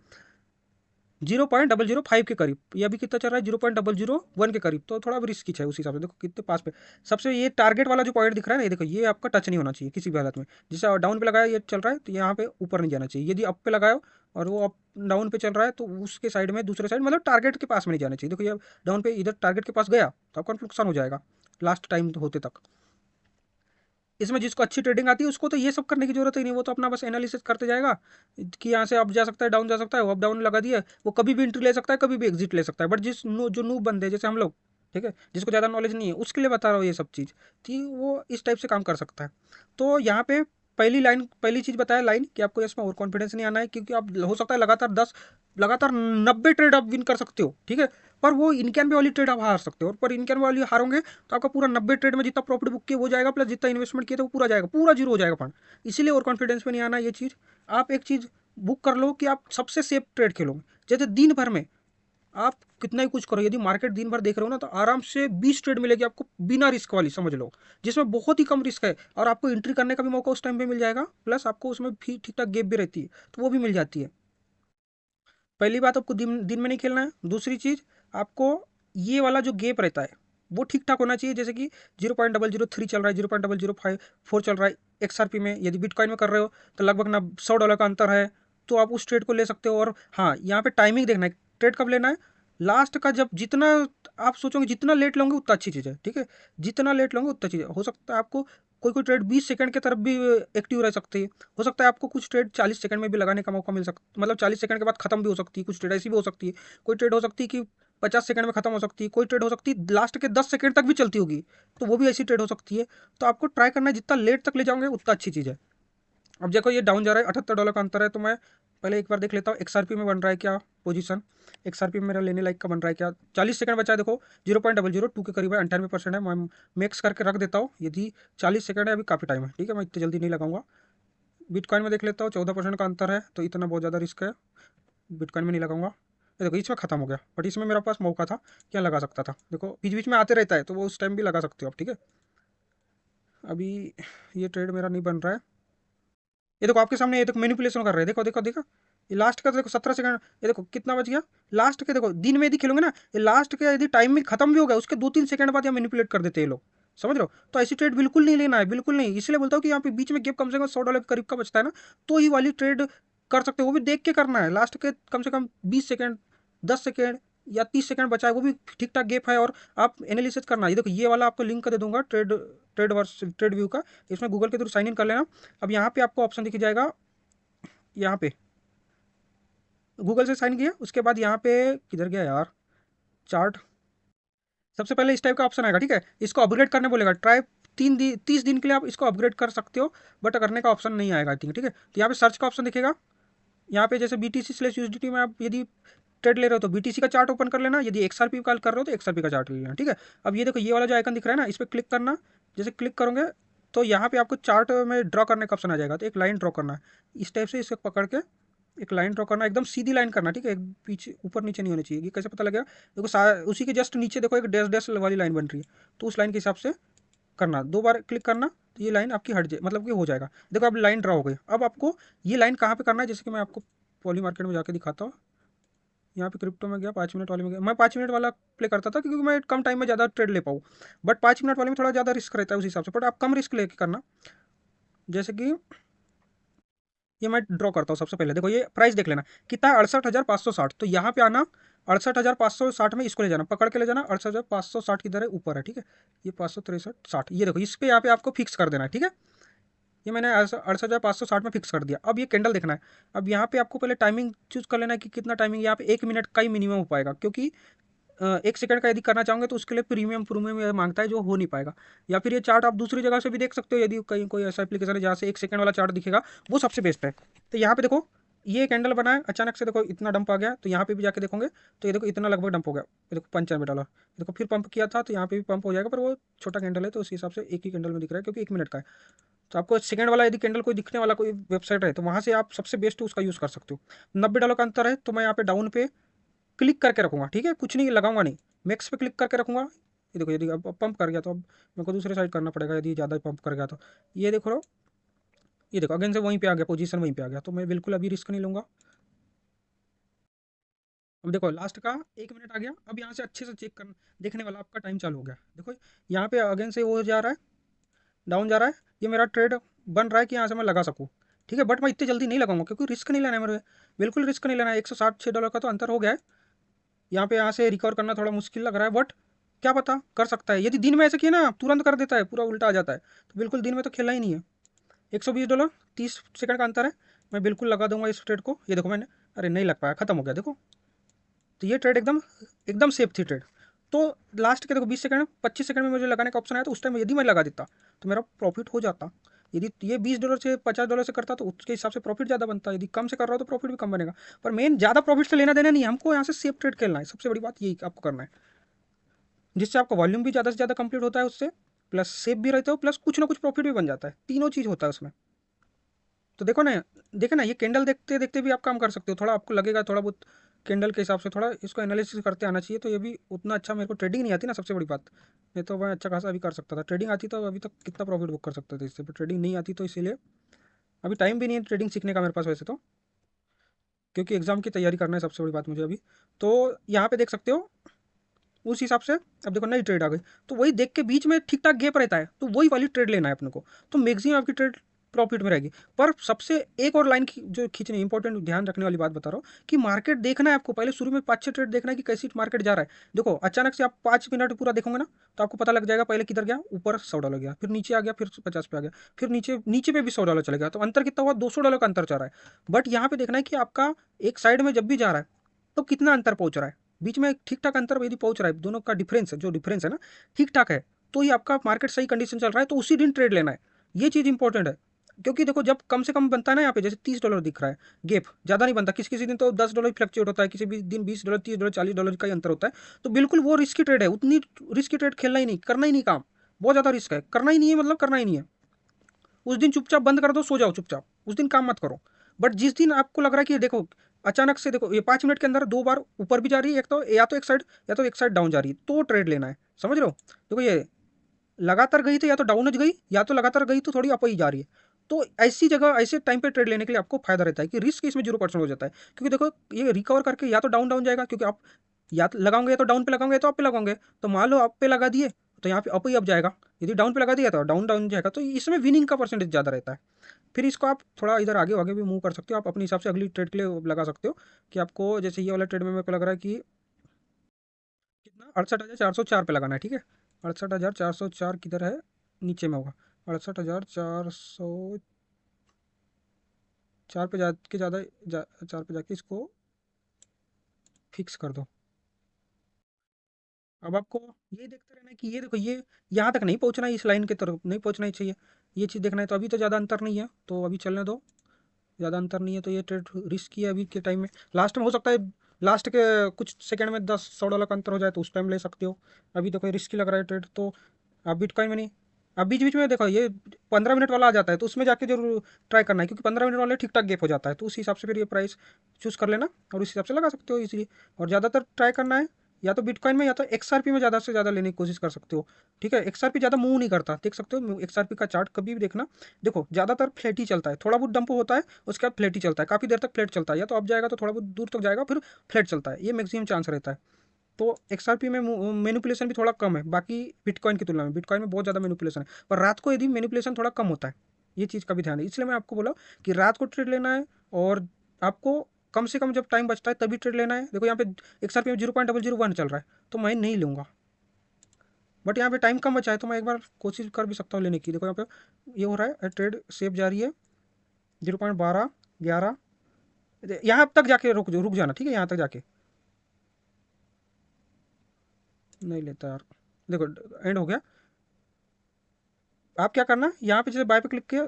0.005 के करीब, ये अभी कितना चल रहा है 0.001 के करीब, तो थोड़ा रिस्की है उस हिसाब से। देखो कितने पास पे सबसे ये टारगेट वाला जो पॉइंट दिख रहा है ना, ये देखो ये आपका टच नहीं होना चाहिए किसी भी हालत में। जैसे डाउन पे लगाया ये चल रहा है तो यहाँ पे ऊपर नहीं जाना चाहिए, यदि अप पे लगाओ और वो अप डाउन पे चल रहा है तो उसके साइड में दूसरे साइड मतलब टारगेट के पास में नहीं जाना चाहिए। देखो ये डाउन पे इधर टारगेट के पास गया तो आपका नुकसान हो जाएगा लास्ट टाइम होते तक। इसमें जिसको अच्छी ट्रेडिंग आती है उसको तो ये सब करने की जरूरत ही नहीं, वो तो अपना बस एनालिसिस करते जाएगा कि यहाँ से अप जा सकता है, डाउन जा सकता है, वो अप डाउन लगा दिया, वो कभी भी एंट्री ले सकता है, कभी भी एग्जिट ले सकता है। बट जो नूब बंदे जैसे हम लोग, ठीक है, जिसको ज़्यादा नॉलेज नहीं है, उसके लिए बता रहा हूँ ये सब चीज़ कि वो इस टाइप से काम कर सकता है। तो यहाँ पे पहली चीज़ बताया लाइन कि आपको इसमें ओवर कॉन्फिडेंस नहीं आना है, क्योंकि आप हो सकता है लगातार 90 ट्रेड आप विन कर सकते हो, ठीक है, पर वो इनकैन वाली ट्रेड आप हार सकते हो, और पर इनकैन वाली हारोगे तो आपका पूरा 90 ट्रेड में जितना प्रॉफिट बुक किया वो जाएगा, प्लस जितना इन्वेस्टमेंट किया था वो पूरा जाएगा, पूरा जीरो हो जाएगा फंड। इसीलिए ओवर कॉन्फिडेंस में नहीं आना ये चीज़। आप एक चीज़ बुक कर लो कि आप सबसे सेफ ट्रेड खेलोगे। जैसे दिन भर में आप कितना ही कुछ करो, यदि मार्केट दिन भर देख रहे हो ना, तो आराम से 20 ट्रेड मिलेगी आपको बिना रिस्क वाली, समझ लो, जिसमें बहुत ही कम रिस्क है, और आपको एंट्री करने का भी मौका उस टाइम पे मिल जाएगा, प्लस आपको उसमें भी ठीक ठाक गैप भी रहती है, तो वो भी मिल जाती है। पहली बात, आपको दिन में नहीं खेलना है। दूसरी चीज़, आपको ये वाला जो गैप रहता है वो ठीक ठाक होना चाहिए, जैसे कि 0.003 चल रहा है, 0.054 चल रहा है XRP में। यदि बिटकॉइन में कर रहे हो तो लगभग ना $100 का अंतर है, तो आप उस ट्रेड को ले सकते हो। और हाँ, यहाँ पे टाइमिंग देखना है, ट्रेड कब लेना है, लास्ट का जब जितना आप सोचोगे जितना लेट लोगे उतना अच्छी चीज़ है, ठीक है, जितना लेट लोगे उतना चीज़ है। हो सकता है आपको कोई ट्रेड 20 सेकंड की तरफ भी एक्टिव रह सकती है, हो सकता है आपको कुछ ट्रेड 40 सेकंड में भी लगाने का मौका मिल सकता, मतलब 40 सेकंड के बाद खत्म भी हो सकती है, कुछ ट्रेड ऐसी भी हो सकती है, कोई ट्रेड हो सकती है कि 50 सेकंड में खत्म हो सकती है, कोई ट्रेड हो सकती है लास्ट के 10 सेकंड तक भी चलती होगी, तो वो भी ऐसी ट्रेड हो सकती है। तो आपको ट्राई करना है जितना लेट तक ले जाओगे उतना अच्छी चीज़ है। अब देखो ये डाउन जा रहा है, $78 का अंतर है, तो मैं पहले एक बार देख लेता हूँ XRP में बन रहा है क्या पोजीशन। XRP में मेरा लेने लाइक का बन रहा है क्या, 40 सेकंड बचा है, देखो 0.002 के करीब है, 98% है। मैं मैक्स करके रख देता हूँ, यदि 40 सेकंड है, अभी काफ़ी टाइम है, ठीक है, मैं इतनी जल्दी नहीं लगाऊंगा। बिटकॉइन में देख लेता हूँ, 14% का अंतर है, तो इतना बहुत ज़्यादा रिस्क है, बिटकॉइन में नहीं लगाऊंगा। ये देखो इसमें खत्म हो गया, बट इसमें मेरा पास मौका था, क्या लगा सकता था, देखो बीच बीच में आते रहता है, तो वो उस टाइम भी लगा सकते हो आप, ठीक है। अभी ये ट्रेड मेरा नहीं बन रहा है, ये देखो आपके सामने, ये देखो मैनिपुलेशन कर रहे हैं, देखो देखो देखो, ये लास्ट का देखो 17 सेकंड, ये देखो कितना बच गया लास्ट के, देखो दिन में यदि खेलोगे ना, ये लास्ट के यदि टाइम में खत्म भी हो गया उसके 2-3 सेकंड बाद यहाँ मैनिपुलेट कर देते हैं लोग, समझ रहे हो। तो ऐसी ट्रेड बिल्कुल नहीं लेना है, बिल्कुल नहीं। इसलिए बोलता हूँ कि यहाँ पे बीच में गैप कम से कम $100 के करीब का बचता है ना, तो ही वाली ट्रेड कर सकते हो, वो भी देख के करना है। लास्ट के कम से कम 20 सेकंड, 10 सेकंड या 30 सेकंड बचा है, वो भी ठीक ठाक गैप है, और आप एनालिसिस करना। ये देखो ये वाला आपको लिंक दे दूंगा, ट्रेड व्यू का, इसमें गूगल के थ्रू साइन इन कर लेना। अब यहाँ पे आपको ऑप्शन दिख जाएगा, यहाँ पे गूगल से साइन किया, उसके बाद यहाँ पे किधर गया यार चार्ट, सबसे पहले इस टाइप का ऑप्शन आएगा, ठीक है, इसको अपग्रेड करने बोलेगा। ट्राई 30 दिन के लिए आप इसको अपग्रेड कर सकते हो, बट करने का ऑप्शन नहीं आएगा, ठीक है। तो यहाँ पे सर्च का ऑप्शन दिखेगा, यहाँ पे जैसे BTC/USDT में आप यदि ट्रेड ले रहे हो तो BTC का चार्ट ओपन कर लेना, यदि XRP कॉल कर रहे हो तो XRP का चार्ट ले लेना, ठीक है। अब ये देखो ये वाला जो आइकन दिख रहा है ना, इस पर क्लिक करना, जैसे क्लिक करोगे तो यहाँ पे आपको चार्ट में ड्रॉ करने का ऑप्शन आ जाएगा, तो एक लाइन ड्रॉ करना है इस टाइप से, इसे पकड़ के एक लाइन ड्रॉ करना, एकदम सीधी लाइन करना, ठीक है, एक पीछे ऊपर नीचे नहीं होनी चाहिए। ये कैसे पता लगेगा, देखो उसी के जस्ट नीचे देखो एक डैश डैश वाली लाइन बन रही है, तो उस लाइन के हिसाब से करना, 2 बार क्लिक करना, तो ये लाइन आपकी हट जाए, मतलब कि हो जाएगा। देखो अब लाइन ड्रॉ हो गई। अब आपको ये लाइन कहाँ पे करना है, जैसे कि मैं आपको पॉली मार्केट में जाके दिखाता हूँ। यहाँ पे क्रिप्टो में गया, 5 मिनट वाले में गया, मैं 5 मिनट वाला प्ले करता था क्योंकि मैं कम टाइम में ज़्यादा ट्रेड ले पाऊँ, बट 5 मिनट वाले में थोड़ा ज़्यादा रिस्क रहता है उस हिसाब से, बट आप कम रिस्क लेके करना। जैसे कि ये मैं ड्रॉ करता हूँ, सबसे पहले देखो ये प्राइस देख लेना कितना है, 68,560, तो यहाँ पे आना 68,560 में इसको ले जाना, पकड़ के ले जाना, 68,560 की दर है ऊपर है, ठीक है, ये 563.60, ये देखो इस पे यहाँ पे आपको फिक्स कर देना है, ठीक है। ये मैंने 68,560 में फिक्स कर दिया। अब ये कैंडल देखना है, अब यहाँ पे आपको पहले टाइमिंग चूज कर लेना है कि कितना टाइमिंग, यहाँ पे 1 मिनट का ही मिनिमम हो पाएगा, क्योंकि 1 सेकंड का यदि करना चाहोगे तो उसके लिए प्रीमियम प्रीमियम ये मांगता है, जो हो नहीं पाएगा। या फिर ये चार्ट आप दूसरी जगह से भी देख सकते हो, यदि कहीं कोई ऐसा एप्लीकेशन है जहाँ से 1 सेकंड वाला चार्ट दिखेगा, वो सबसे बेस्ट है। तो यहाँ पे देखो ये कैंडल बना है, अचानक से देखो इतना डंप आ गया, तो यहाँ पे भी जाके देखोगे तो ये देखो इतना लगभग डंप हो गया, ये देखो $95। देखो फिर पंप किया था, तो यहाँ पे भी पंप हो जाएगा, पर वो छोटा कैंडल है तो उस हिसाब से एक ही कैंडल में दिख रहा है, क्योंकि 1 मिनट का है। तो आपको सेकंड वाला यदि कैंडल कोई दिखने वाला कोई वेबसाइट है तो वहाँ से आप सबसे बेस्ट उसका यूज़ कर सकते हो। $90 का अंतर है, तो मैं यहाँ पे डाउन पे क्लिक करके रखूँगा, ठीक है, कुछ नहीं लगाऊंगा नहीं, मैक्स पे क्लिक करके रखूँगा। ये देखो यदि अब पंप कर गया तो अब मेरे को दूसरे साइड करना पड़ेगा, यदि ज़्यादा पंप कर गया तो। ये देखो, ये देखो अगेन से वहीं पे आ गया, पोजीशन वहीं पे आ गया, तो मैं बिल्कुल अभी रिस्क नहीं लूँगा। अब देखो लास्ट का 1 मिनट आ गया, अब यहाँ से अच्छे से चेक कर देखने वाला आपका टाइम चालू हो गया। देखो यहाँ पे अगेन से वो जा रहा है, डाउन जा रहा है, ये मेरा ट्रेड बन रहा है कि यहाँ से मैं लगा सकूँ, ठीक है, बट मैं इतनी जल्दी नहीं लगाऊंगा क्योंकि रिस्क नहीं लेना है मेरे, बिल्कुल रिस्क नहीं लेना है। $166 का तो अंतर हो गया है, यहाँ पे यहाँ से रिकवर करना थोड़ा मुश्किल लग रहा है, बट क्या पता कर सकता है। यदि दिन में ऐसे किया ना तुरंत कर देता है, पूरा उल्टा आ जाता है, तो बिल्कुल दिन में तो खेलना ही नहीं है। $120, 30 सेकंड का अंतर है, मैं बिल्कुल लगा दूंगा इस ट्रेड को। ये देखो मैंने, अरे नहीं लग पाया, खत्म हो गया देखो। तो ये ट्रेड एकदम एकदम सेफ थी ट्रेड। तो लास्ट के देखो 20 सेकंड 25 सेकंड में मुझे लगाने का ऑप्शन आया, तो उस टाइम यदि मैं लगा देता तो मेरा प्रॉफिट हो जाता। यदि ये $20 से $50 से करता तो उसके हिसाब से प्रॉफिट ज़्यादा बनता है, यदि कम से कर रहा हो तो प्रॉफिट भी कम बनेगा। पर मेन ज़्यादा प्रॉफिट से लेना देना नहीं है, हमको यहाँ से सेफ ट्रेड खेलना है, सबसे बड़ी बात यही आपको करना है, जिससे आपका वॉल्यूम भी ज़्यादा से ज़्यादा कंप्लीट होता है उससे, प्लस सेफ भी रहते हो, प्लस कुछ ना कुछ प्रॉफिट भी बन जाता है, तीनों चीज़ होता है उसमें। तो देखो ना, देखे ना, ये कैंडल देखते देखते भी आप काम कर सकते हो, थोड़ा आपको लगेगा थोड़ा बहुत कैंडल के हिसाब से थोड़ा इसको एनालिसिस करते आना चाहिए। तो ये भी उतना अच्छा, मेरे को ट्रेडिंग नहीं आती ना, सबसे बड़ी बात। नहीं तो मैं अच्छा खासा अभी कर सकता था, ट्रेडिंग आती तो अभी तक कितना प्रॉफिट बुक कर सकते थे इससे, पर ट्रेडिंग नहीं आती तो इसीलिए अभी टाइम भी नहीं है ट्रेडिंग सीखने का मेरे पास वैसे तो, क्योंकि एग्ज़ाम की तैयारी करना है सबसे बड़ी बात मुझे अभी। तो यहाँ पे देख सकते हो उस हिसाब से। अब देखो नई ट्रेड आ गई, तो वही देख के बीच में ठीक ठाक गैप रहता है, तो वही वाली ट्रेड लेना है अपने को, तो मैक्सिमम आपकी ट्रेड प्रॉफिट में रहेगी। पर सबसे एक और लाइन जो खींचनी इंपॉर्टेंट ध्यान रखने वाली बात बता रहा हूँ कि मार्केट देखना है आपको, पहले शुरू में 5-6 ट्रेड देखना है कि कैसी मार्केट जा रहा है। देखो अचानक से आप 5 मिनट पूरा देखोगे ना, तो आपको पता लग जाएगा पहले किधर गया, ऊपर $100 गया, फिर नीचे आ गया, फिर 50 पे आ गया, फिर नीचे नीचे पे भी $100 चला गया, तो अंतर कितना हुआ, $200 का अंतर चल रहा है। बट यहाँ पे देखना है कि आपका एक साइड में जब भी जा रहा है तो कितना अंतर पहुंच रहा है, बीच में ठीक ठाक अंतर यदि पहुंच रहा है, दोनों का डिफरेंस है, जो डिफरेंस है ना ठीक ठाक है, तो ही आपका मार्केट सही कंडीशन चल रहा है, तो उसी दिन ट्रेड लेना है। ये चीज़ इंपॉर्टेंट है, क्योंकि देखो जब कम से कम बनता है ना, यहाँ पे जैसे $30 दिख रहा है गैप, ज़्यादा नहीं बनता, किसी किसी दिन तो $10 ही फ्लक्चुएट होता है, किसी भी दिन $20, $30, $40 का ही अंतर होता है, तो बिल्कुल वो रिस्की ट्रेड है, उतनी रिस्की ट्रेड खेलना ही नहीं, करना ही नहीं काम, बहुत ज़्यादा रिस्क है, करना ही नहीं है, मतलब करना ही नहीं है। उस दिन चुपचाप बंद कर दो, सो जाओ चुपचाप, उस दिन काम मत करो। बट जिस दिन आपको लग रहा है कि देखो अचानक से, देखो ये 5 मिनट के अंदर 2 बार ऊपर भी जा रही है, एक तो या तो एक साइड, या तो एक साइड डाउन जा रही है, तो ट्रेड लेना है, समझ रहे हो। देखो ये लगातार गई तो या तो डाउन गई, या तो लगातार गई तो थोड़ी अप ही जा रही है, तो ऐसी जगह ऐसे टाइम पे ट्रेड लेने के लिए आपको फायदा रहता है कि रिस्क इसमें 0% हो जाता है, क्योंकि देखो ये रिकवर करके या तो डाउन डाउन जाएगा, क्योंकि आप या तो लगाओगे, या तो डाउन पे लगाओगे, या तो अप पे लगाओगे, तो मान लो अप पे लगा दिए तो यहाँ पे अप ही अप जाएगा, यदि डाउन पे लगा दिया तो डाउन डाउन जाएगा, तो इसमें विनिंग का परसेंटेज ज़्यादा रहता है। फिर इसको आप थोड़ा इधर आगे आगे भी मूव कर सकते हो, आप अपने हिसाब से अगली ट्रेड के लिए लगा सकते हो, कि आपको जैसे ये वाला ट्रेड में मेरे को लग रहा है कि कितना 68,404 पे लगाना है, ठीक है। 68,404 किधर है, नीचे में होगा, 68,404 पे जाके चार पे जाके इसको फिक्स कर दो। अब आपको ये देखते रहना है कि ये देखो ये यहाँ तक नहीं पहुँचना है, इस लाइन की तरफ नहीं पहुँचना ही चाहिए, ये चीज़ देखना है। तो अभी तो ज़्यादा अंतर नहीं है, तो अभी चलने दो, ज़्यादा अंतर नहीं है, तो ये ट्रेड रिस्क है अभी के टाइम में। लास्ट में हो सकता है, लास्ट के कुछ सेकंड में $10-100 का अंतर हो जाए, तो उस टाइम ले सकते हो। अभी तो कोई रिस्की लग रहा है ट्रेड, तो आप बिटकॉइन में नहीं। अब बीच बीच में देखो ये 15 मिनट वाला आ जाता है, तो उसमें जाके जरूर ट्राई करना है, क्योंकि 15 मिनट वाले ठीक ठाक गैप हो जाता है, तो उस हिसाब से फिर ये प्राइस चूज़ कर लेना और उस हिसाब से लगा सकते हो इजीली। और ज़्यादातर ट्राई करना है या तो बिटकॉइन में या तो XRP में ज़्यादा से ज़्यादा लेने की कोशिश कर सकते हो, ठीक है। XRP ज़्यादा मूव नहीं करता, देख सकते हो XRP का चार्ट कभी भी देखना। देखो ज़्यादातर फ्लैट ही चलता है, थोड़ा बहुत डंप होता है, उसके बाद फ्लैट ही चलता है, काफ़ी देर तक फ्लैट चलता है, या तो अब जाएगा तो थोड़ा बहुत दूर तक जाएगा, फिर फ्लैट चलता है, ये मैक्सिमम चांस रहता है। तो XRP में मैनिपुलेशन भी थोड़ा कम है बाकी बिटकॉइन की तुलना में, बिटकॉइन में बहुत ज़्यादा मैनिपुलेशन है, पर रात को यदि मैनिपुलेशन थोड़ा कम होता है, ये चीज़ का भी ध्यान है, इसलिए मैं आपको बोला कि रात को ट्रेड लेना है, और आपको कम से कम जब टाइम बचता है तभी ट्रेड लेना है। देखो यहाँ पे XRP में 0.001 चल रहा है, तो मैं नहीं लूँगा, बट यहाँ पे टाइम कम बचा है, तो मैं एक बार कोशिश कर भी सकता हूँ लेने की। देखो यहाँ पे ये हो रहा है, ट्रेड सेफ जा रही है, 0.12-11 यहाँ तक जाके रुक जाना, ठीक है, यहाँ तक जाके नहीं लेता यार। देखो एंड हो गया। आप क्या करना, यहाँ पे जैसे बाय पे क्लिक किया,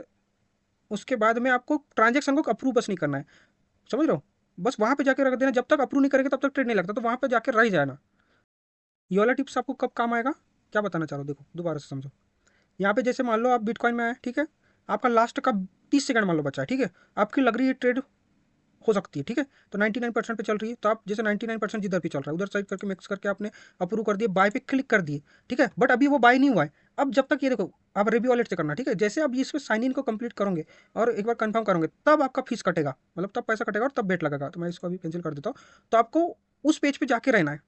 उसके बाद में आपको ट्रांजेक्शन को अप्रूव बस नहीं करना है, समझ रहे हो। बस वहाँ पे जाके रख देना, जब तक अप्रूव नहीं करेगा तब तक ट्रेड नहीं लगता, तो वहाँ पे जाके रह जाना। ये वाला टिप्स आपको कब काम आएगा, क्या बताना चाह रहा हूँ, देखो दोबारा से समझो। यहाँ पे जैसे मान लो आप बिटकॉइन में आए, ठीक है, आपका लास्ट का 30 सेकंड मान लो बचा है, ठीक है, आपकी लग रही है ट्रेड हो सकती है, ठीक है, तो 99% पे चल रही है, तो आप जैसे 99% जिधर भी चल रहा है उधर साइड करके मिक्स करके आपने अप्रूव कर दिए, बाय पे क्लिक कर दिए, ठीक है, बट अभी वो बाय नहीं हुआ है। अब जब तक ये देखो आप रेबी वॉलेट से करना, ठीक है, जैसे आप इसमें साइन इन को कंप्लीट करोगे और एक बार कंफर्म करोगे, तब आपका फीस कटेगा, मतलब तब पैसा कटेगा और तब बेट लगेगा। तो मैं इसको अभी कैंसिल कर देता हूँ। तो आपको उस पेज पे जाके रहना है,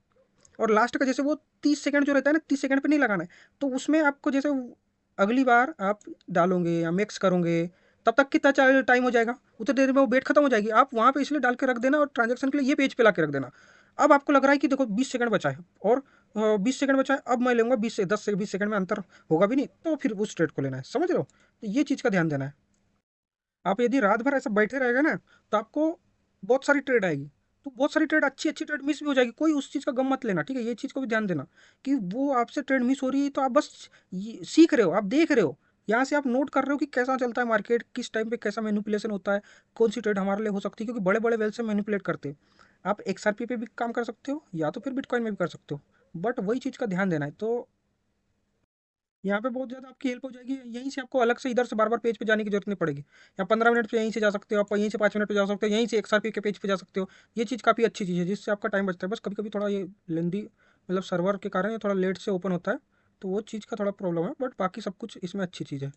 और लास्ट का जैसे वो 30 सेकंड जो रहता है ना, 30 सेकंड पे नहीं लगाना है, तो उसमें आपको जैसे अगली बार आप डालोगे या मिक्स करोगे, तब तक कितना टाइम हो जाएगा, उतनी देर में वो बेट खत्म हो जाएगी। आप वहाँ पे इसलिए डाल के रख देना, और ट्रांजेक्शन के लिए ये पेज पे ला के रख देना। अब आपको लग रहा है कि देखो 20 सेकंड बचा है, और 20 सेकंड बचा है, अब मैं लूँगा 10 से 20 सेकंड में अंतर होगा भी नहीं, तो फिर उस ट्रेड को लेना है, समझ रहे हो। तो ये चीज़ का ध्यान देना है। आप यदि रात भर ऐसा बैठे रहेगा ना, तो आपको बहुत सारी ट्रेड आएगी, तो बहुत सारी ट्रेड, अच्छी अच्छी ट्रेड मिस भी हो जाएगी, कोई उस चीज़ का गम मत लेना, ठीक है। ये चीज़ को भी ध्यान देना कि वो आपसे ट्रेड मिस हो रही है, तो आप बस सीख रहे हो, आप देख रहे हो, यहाँ से आप नोट कर रहे हो कि कैसा चलता है मार्केट, किस टाइम पे कैसा मैनिपुलेशन होता है, कौन सी ट्रेड हमारे लिए हो सकती है, क्योंकि बड़े बड़े वेल से मैनिपुलेट करते हैं। आप XRP पे भी काम कर सकते हो या तो फिर बिटकॉइन में भी कर सकते हो, बट वही चीज़ का ध्यान देना है। तो यहाँ पे बहुत ज़्यादा आपकी हेल्प हो जाएगी। यहीं से आपको अलग से इधर से बार बार पेज पे जाने की जरूरत नहीं पड़ेगी। या 15 मिनट पे यहीं से जा सकते हो, आप यहीं से 5 मिनट पे जा सकते हो, यहीं से XRP के पेज पे जा सकते हो। ये चीज़ काफ़ी अच्छी चीज़ है जिससे आपका टाइम बचता है। बस कभी कभी थोड़ा ये लेंदी मतलब सर्वर के कारण ये थोड़ा लेट से ओपन होता है, तो वो चीज़ का थोड़ा प्रॉब्लम है, बट बाकी सब कुछ इसमें अच्छी चीज़ है।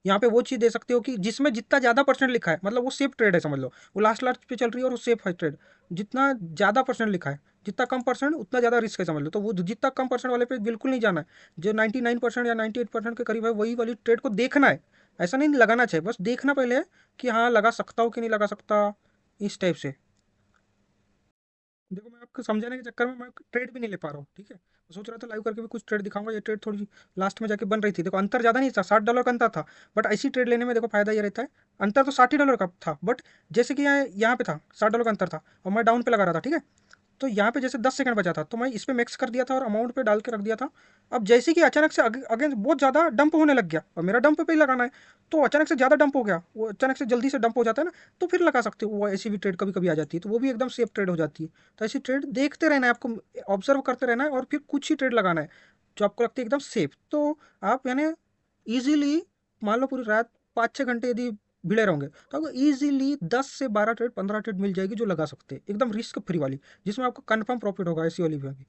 यहाँ पे वो चीज़ दे सकते हो कि जिसमें जितना ज़्यादा परसेंट लिखा है, मतलब वो सेफ ट्रेड है, समझ लो वो लास्ट लास्ट पे चल रही है और वो सेफ है ट्रेड। जितना ज़्यादा परसेंट लिखा है, जितना कम परसेंट उतना ज़्यादा रिस्क है, समझ लो। तो वो जितना कम परसेंट वाले पे बिल्कुल नहीं जाना है। जो 99% या 98% के करीब है वही वाली ट्रेड को देखना है। ऐसा नहीं लगाना चाहिए, बस देखना पहले है कि हाँ लगा सकता हूँ कि नहीं लगा सकता, इस टाइप से। देखो मैं आपको समझाने के चक्कर में मैं ट्रेड भी नहीं ले पा रहा हूँ, ठीक है। मैं सोच रहा था लाइव करके भी कुछ ट्रेड दिखाऊंगा, ये ट्रेड थोड़ी लास्ट में जाके बन रही थी। देखो अंतर ज़्यादा नहीं था, $60 का अंतर था। बट ऐसी ट्रेड लेने में देखो फायदा ये रहता है, अंतर तो $60 का था, बट जैसे कि यहाँ पे था $60 का अंतर था और मैं डाउन पे लगा रहा था, ठीक है। तो यहाँ पे जैसे 10 सेकंड बचा था तो मैं इस पे मिक्स कर दिया था और अमाउंट पे डाल के रख दिया था। अब जैसे कि अचानक से अगेन बहुत ज़्यादा डंप होने लग गया और मेरा डंप पे ही लगाना है, तो अचानक से ज़्यादा डंप हो गया, वो अचानक से जल्दी से डंप हो जाता है ना, तो फिर लगा सकते हो। वो ऐसी भी ट्रेड कभी कभी आ जाती है, तो वो भी एकदम सेफ ट्रेड हो जाती है। तो ऐसी ट्रेड देखते रहना है आपको, ऑब्जर्व करते रहना है और फिर कुछ ही ट्रेड लगाना है जो आपको लगती है एकदम सेफ। तो आप यानी ईजिली मान लो पूरी रात 5-6 घंटे यदि भिड़े रहोगे तो आपको ईजिली 10 से 12 ट्रेड 15 ट्रेड मिल जाएगी जो लगा सकते हैं, एकदम रिस्क फ्री वाली, जिसमें आपको कंफर्म प्रॉफिट होगा ऐसी वाली में भी।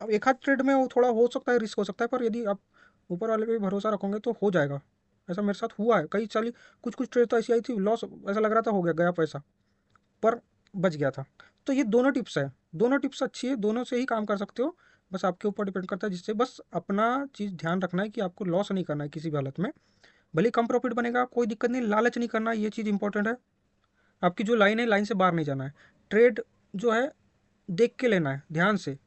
अब एक आध ट्रेड में वो थोड़ा हो सकता है, रिस्क हो सकता है, पर यदि आप ऊपर वाले पे भरोसा रखोगे तो हो जाएगा। ऐसा मेरे साथ हुआ है कई साली, कुछ कुछ ट्रेड तो ऐसी आई थी लॉस, ऐसा लग रहा था हो गया गया पैसा, पर बच गया था। तो ये दोनों टिप्स है, दोनों टिप्स अच्छी है, दोनों से ही काम कर सकते हो। बस आपके ऊपर डिपेंड करता है, जिससे बस अपना चीज़ ध्यान रखना है कि आपको लॉस नहीं करना है किसी भी हालत में। भले ही कम प्रॉफिट बनेगा कोई दिक्कत नहीं, लालच नहीं करना, ये चीज़ इंपॉर्टेंट है। आपकी जो लाइन है लाइन से बाहर नहीं जाना है। ट्रेड जो है देख के लेना है ध्यान से।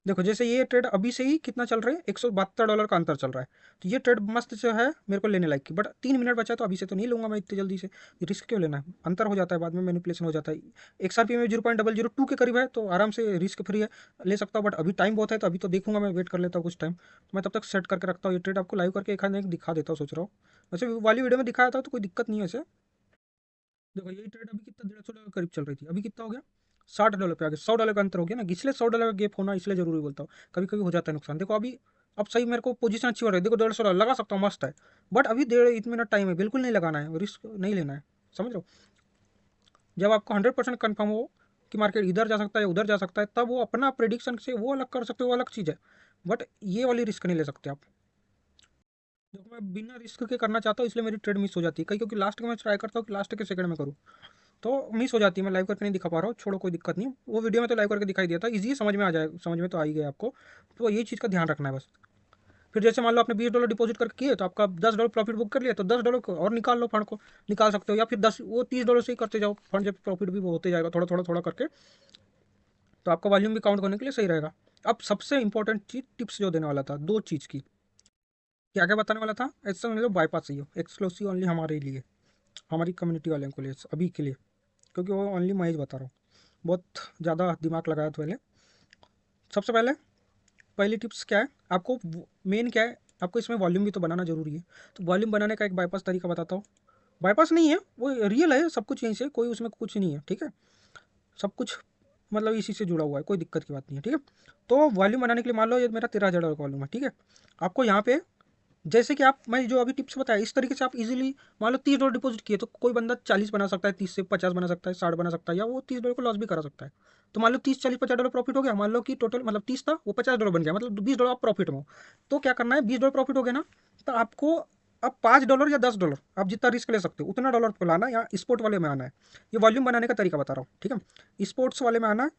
देखो जैसे ये ट्रेड अभी से ही कितना चल रहा है, $172 का अंतर चल रहा है। तो ये ट्रेड मस्त जो है मेरे को लेने लायक की, बट 3 मिनट बचा है तो अभी से तो नहीं लूंगा मैं इतनी जल्दी से। रिस्क क्यों लेना है, अंतर हो जाता है बाद में, मैनिपुलेशन हो जाता है। XRP में 0.002 के करीब है तो आराम से रिस्क फ्री है, ले सकता हूँ। बट अभी टाइम बहुत है तो अभी तो देखूंगा, मैं वेट कर लेता हूँ कुछ टाइम। मैं तब तक सेट करके रखता हूँ ये ट्रेड, आपको लाइव करके एक आध एक दिखा देता हूँ, सोच रहा हूँ। वैसे वाली वीडियो में दिखाया था तो कोई दिक्कत नहीं है वैसे। देखो यही ट्रेड अभी कितना $150 के करीब चल रही थी, अभी कितना हो गया $60 पे आ गया। $100 का अंतर हो गया ना, इसलिए $100 का गैप होना इसलिए जरूरी बोलता हूँ। कभी कभी हो जाता है नुकसान। देखो अभी अब सही मेरे को पोजीशन अच्छी हो रही है, देखो $150 लगा सकता हूँ, मस्त है। बट अभी 1.5 मिनट टाइम है, बिल्कुल नहीं लगाना है, रिस्क नहीं लेना है, समझ लो। जब आपको 100% कन्फर्म हो कि मार्केट इधर जा सकता है उधर जा सकता है, तब वो अपना प्रिडिक्शन से वो अलग कर सकते हो, वो अलग चीज़ है। बट ये वाली रिस्क नहीं ले सकते आप। देखो मैं बिना रिस्क के करना चाहता हूँ, इसलिए मेरी ट्रेड मिस हो जाती है कहीं, क्योंकि लास्ट का मैं ट्राई करता हूँ कि लास्ट के सेकंड में करूँ, तो मिस हो जाती है। मैं लाइव करके नहीं दिखा पा रहा हूँ, छोड़ो कोई दिक्कत नहीं। वो वीडियो में तो लाइव करके दिखाई दिया था, इजी समझ में आ जाए, समझ में तो आ ही गया आपको। तो ये चीज़ का ध्यान रखना है बस। फिर जैसे मान लो आपने $20 डिपॉजिट करके किए तो आपका $10 प्रॉफिट बुक कर लिया, तो $10 को और निकाल लो, फंड को निकाल सकते हो, या फिर 10 वो $30 से ही करते जाओ, फंड जब प्रॉफिट भी वो होते जाएगा थोड़ा थोड़ा थोड़ा करके। तो आपका वॉल्यूम भी काउंट करने के लिए सही रहेगा। अब सबसे इंपॉर्टेंट चीज़ टिप्स जो देने वाला था, दो चीज़ की, क्या क्या बताने वाला था, ऐसा समझ लो बाईपास सही हो, एक्सक्लूसिव ओनली हमारे लिए, हमारी कम्युनिटी वाले के लिए अभी के लिए, क्योंकि वो ओनली मैं ही बता रहा हूँ। बहुत ज़्यादा दिमाग लगाया था पहले। सबसे पहले पहली टिप्स क्या है, आपको मेन क्या है, आपको इसमें वॉल्यूम भी तो बनाना जरूरी है। तो वॉल्यूम बनाने का एक बाईपास तरीका बताता हूँ। बाईपास नहीं है, वो रियल है, सब कुछ यहीं से, कोई उसमें कुछ नहीं है, ठीक है। सब कुछ मतलब इसी से जुड़ा हुआ है, कोई दिक्कत की बात नहीं है, ठीक है। तो वॉल्यूम बनाने के लिए मान लो ये मेरा $13,000 का वॉल्यूम है, ठीक है। आपको यहाँ पे जैसे कि आप मैं जो अभी टिप्स बताया इस तरीके से आप इजीली मान लो $30 डिपॉजिट किए, तो कोई बंदा 40 बना सकता है, 30 से 50 बना सकता है, 60 बना सकता है, या वो $30 को लॉस भी करा सकता है। तो मान लो 30 40 $50 प्रॉफिट हो गया, मान लो कि टोटल मतलब 30 था वो $50 बन गया, मतलब $20 आप प्रॉफिट में हो। तो क्या करना है, $20 प्रॉफिट हो गया ना, तो आपको अब $5 या $10 आप जितना रिस्क ले सकते हो उतना डॉलर को लाना, या स्पोर्ट वाले में आना है। ये वॉल्यूम बनाने का तरीका बता रहा हूँ, ठीक है। स्पोर्ट्स वाले में आना है,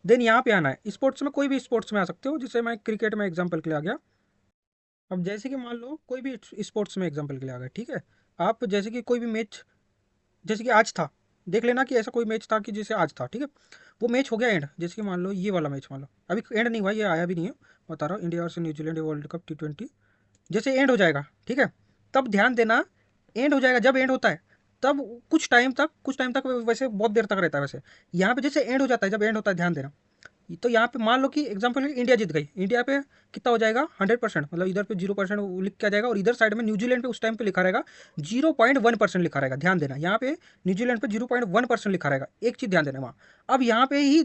देन यहाँ पे आना है। स्पोर्ट्स में कोई भी स्पोर्ट्स में आ सकते हो, जैसे मैं क्रिकेट में एग्जाम्पल के लिए आ गया। अब जैसे कि मान लो कोई भी स्पोर्ट्स में एग्जांपल के लिए आ गए, ठीक है। आप जैसे कि कोई भी मैच, जैसे कि आज था, देख लेना कि ऐसा कोई मैच था कि जैसे आज था, ठीक है। वो मैच हो गया एंड, जैसे कि मान लो ये वाला मैच, मान लो अभी एंड नहीं हुआ, ये आया भी नहीं है, बता रहा हूँ, India versus New Zealand world cup T20। जैसे एंड हो जाएगा, ठीक है, तब ध्यान देना, एंड हो जाएगा जब एंड होता है तब कुछ टाइम तक, वैसे बहुत देर तक रहता है वैसे। यहाँ पे जैसे एंड हो जाता है, जब एंड होता है ध्यान देना, तो यहाँ पे मान लो कि एग्जाम्पल इंडिया जीत गई, इंडिया पे कितना हो जाएगा 100%, मतलब इधर पे 0% लिख के आ जाएगा, और इधर साइड में न्यूजीलैंड पे उस टाइम पे लिखा रहेगा 0.1% लिखा रहेगा। ध्यान देना यहाँ पे न्यूजीलैंड पे 0.1% लिखा रहेगा, एक चीज़ ध्यान देना वहाँ। अब यहाँ पे ही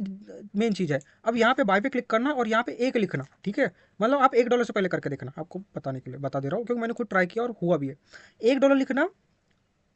मेन चीज़ है, अब यहाँ पे बाय पे क्लिक करना और यहाँ पे एक लिखना, ठीक है। मतलब आप $1 से पहले करके देखना, आपको बताने के लिए बता दे रहा हूँ क्योंकि मैंने खुद ट्राई किया और हुआ भी है। $1 लिखना,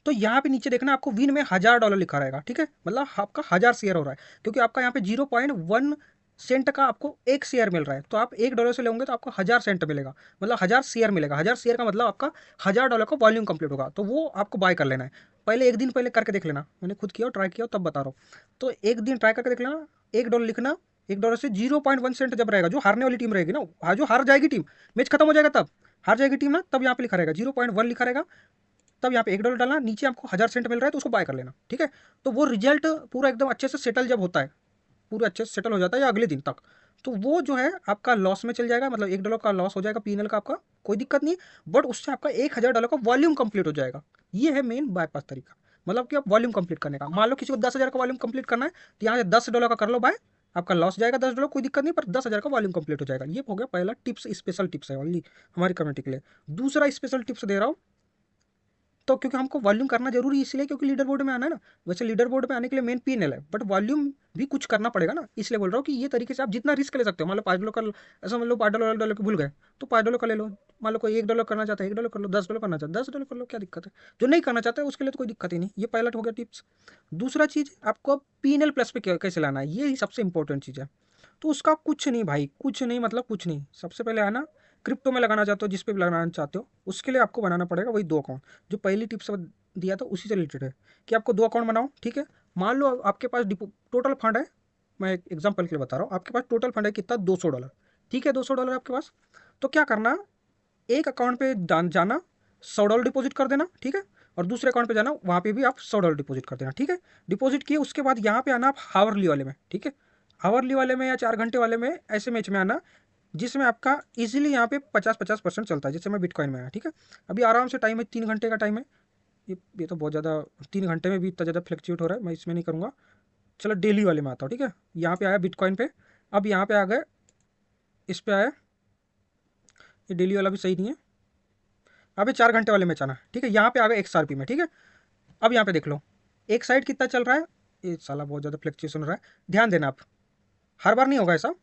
तो यहाँ पे नीचे देखना आपको विन में $1000 लिखा रहेगा, ठीक है। मतलब आपका 1000 शेयर हो रहा है, क्योंकि आपका यहाँ पे 0.1 सेंट का आपको एक शेयर मिल रहा है। तो आप $1 से लेंगे तो आपको 1000 सेंट मिलेगा, मतलब 1000 शेयर मिलेगा। 1000 शेयर का मतलब आपका $1000 का वॉल्यूम कंप्लीट होगा, तो वो आपको बाय कर लेना है। पहले एक दिन पहले करके देख लेना, मैंने खुद किया और ट्राई किया तब बता रहा हूँ। तो एक दिन ट्राई करके देख लेना, $1 लिखना, $1 से 0.1 सेंट जब रहेगा, जो हारने वाली टीम रहेगी ना, जो हार जाएगी टीम, मैच खत्म हो जाएगा तब हार जाएगी टीम ना, तब यहाँ पे लिखा रहेगा 0.1 लिखा रहेगा, तब यहाँ पे $1 डालना, नीचे आपको 1000 सेंट मिल रहा है तो उसको बाय कर लेना, ठीक है। तो वो रिजल्ट पूरा एकदम अच्छे से सेटल जब होता है, पूरा अच्छे से सेटल हो जाता है या अगले दिन तक, तो वो जो है आपका लॉस में चल जाएगा, मतलब $1 का लॉस हो जाएगा पीएनएल का आपका, कोई दिक्कत नहीं। बट उससे आपका $1000 का वॉल्यूम कंप्लीट हो जाएगा। ये है मेन बायपास तरीका, मतलब कि आप वॉल्यूम कंप्लीट करने का। मान लो किसी को 10,000 का वॉल्यूम कंप्लीट करना है, तो यहाँ से $10 का कर लो बाय, आपका लॉस जाएगा $10, कोई दिक्कत नहीं, पर 10,000 का वॉल्यूम कंप्लीट हो जाएगा। ये हो गया पहला टिप्स, स्पेशल टिप्स है ओनली हमारी कम्युनिटी के लिए। दूसरा स्पेशल टिप्स दे रहा हूँ, तो क्योंकि हमको वॉल्यूम करना जरूरी इसलिए क्योंकि लीडर बोर्ड में आना है ना। वैसे लीडर बोर्ड में आने के लिए मेन पीएनएल है, बट वॉल्यूम भी कुछ करना पड़ेगा ना, इसलिए बोल रहा हूँ कि ये तरीके से आप जितना रिस्क ले सकते हो। मान लो $5 का, ऐसा मान लो $5 के भूल गए तो $5 का ले लो। मान लो कोई $1 करना चाहता है $1 कर लो, $10 करना चाहता है $10 कर लो, क्या दिक्कत है। जो नहीं करना चाहता है उसके लिए तो कोई दिक्कत ही नहीं। ये पहला हो गया टिप्स। दूसरा चीज़, आपको पीएनएल प्लस पे कैसे लाना है, ये सबसे इंपॉर्टेंट चीज़ है। तो उसका कुछ नहीं भाई, कुछ नहीं, मतलब कुछ नहीं। सबसे पहले आना, क्रिप्टो में लगाना चाहते हो, जिस पे भी लगाना चाहते हो, उसके लिए आपको बनाना पड़ेगा वही 2 अकाउंट, जो पहली टिप्स दिया था उसी से रिलेटेड है कि आपको 2 अकाउंट बनाओ, ठीक है। मान लो आपके पास टोटल फंड है, मैं एक एग्जांपल के लिए बता रहा हूँ, आपके पास टोटल फंड है कितना, $200, ठीक है। $200 आपके पास, तो क्या करना, एक अकाउंट पे जाना, $100 डिपॉजिट कर देना, ठीक है। और दूसरे अकाउंट पे जाना, वहाँ पे भी आप $100 डिपॉजिट कर देना, ठीक है। डिपॉजिट किए उसके बाद यहाँ पे आना आप हावरली वाले में, ठीक है। हावरली वाले में या 4 घंटे वाले में, ऐसे मैच में आना जिसमें आपका इजीली यहाँ पे 50-50% चलता है, जैसे मैं बिटकॉइन में आया, ठीक है। अभी आराम से टाइम है, 3 घंटे का टाइम है। ये तो बहुत ज़्यादा, 3 घंटे में भी इतना ज़्यादा फ्लक्चुएट हो रहा है, मैं इसमें नहीं करूँगा। चलो डेली वाले में आता हूँ, ठीक है। यहाँ पे आया बिटकॉइन पे, अब यहाँ पे आ गए, इस पे आया, ये डेली वाला भी सही नहीं है, अब ये 4 घंटे वाले में चना, ठीक है। यहाँ पे आ गए XRP में, ठीक है। अब यहाँ पे देख लो एक साइड कितना चल रहा है, ये साला बहुत ज़्यादा फ्लक्चुएशन हो रहा है, ध्यान देना आप। हर बार नहीं होगा ऐसा,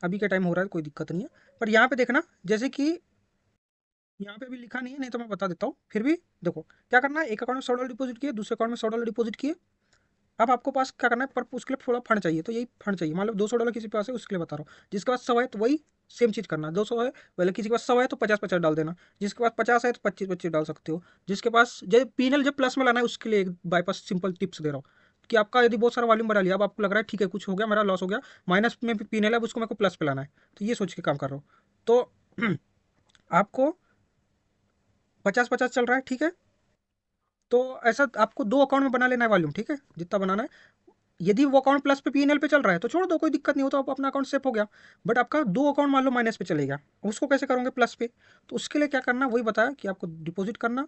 अभी के टाइम हो रहा है, कोई दिक्कत नहीं है। पर यहाँ पे देखना, जैसे कि यहाँ पे भी लिखा नहीं है, नहीं तो मैं बता देता हूँ, फिर भी देखो क्या करना है। एक अकाउंट में $100 डिपॉजिट किए, दूसरे अकाउंट में $100 डिपॉजिट किए। अब आपको पास क्या करना है, पर उसके लिए थोड़ा फंड चाहिए, तो यही फंड चाहिए। मान लो $200 किसी के पास है, उसके लिए बता रहा हूँ। जिसके पास 100 है तो वही सेम चीज़ करना, 200 है, पहले किसी के पास 100 है तो 50-50 डाल देना। जिसके पास 50 है तो 25-25 डाल सकते हो। जिसके पास जब पीएनएल जब प्लस में लाना है, उसके लिए एक बाईपास सिंपल टिप्स दे रहा हूँ कि आपका यदि बहुत सारा वॉल्यूम बढ़ा लिया, अब आपको लग रहा है ठीक है कुछ हो गया, मेरा लॉस हो गया, माइनस में पीएनएल है, अब उसको मेरे को प्लस पे लाना है, तो ये सोच के काम कर रहा हूँ। तो आपको 50-50 चल रहा है, ठीक है। तो ऐसा आपको 2 अकाउंट में बना लेना है वॉल्यूम, ठीक है, जितना बनाना है। यदि वो अकाउंट प्लस पे पीएनएल पे चल रहा है तो छोड़ दो, कोई दिक्कत नहीं हो, तो आप अपना अकाउंट सेफ हो गया। बट आपका 2 अकाउंट मान लो माइनस पे चलेगा, उसको कैसे करोगे प्लस पे। तो उसके लिए क्या करना, वही बताया कि आपको डिपॉजिट करना।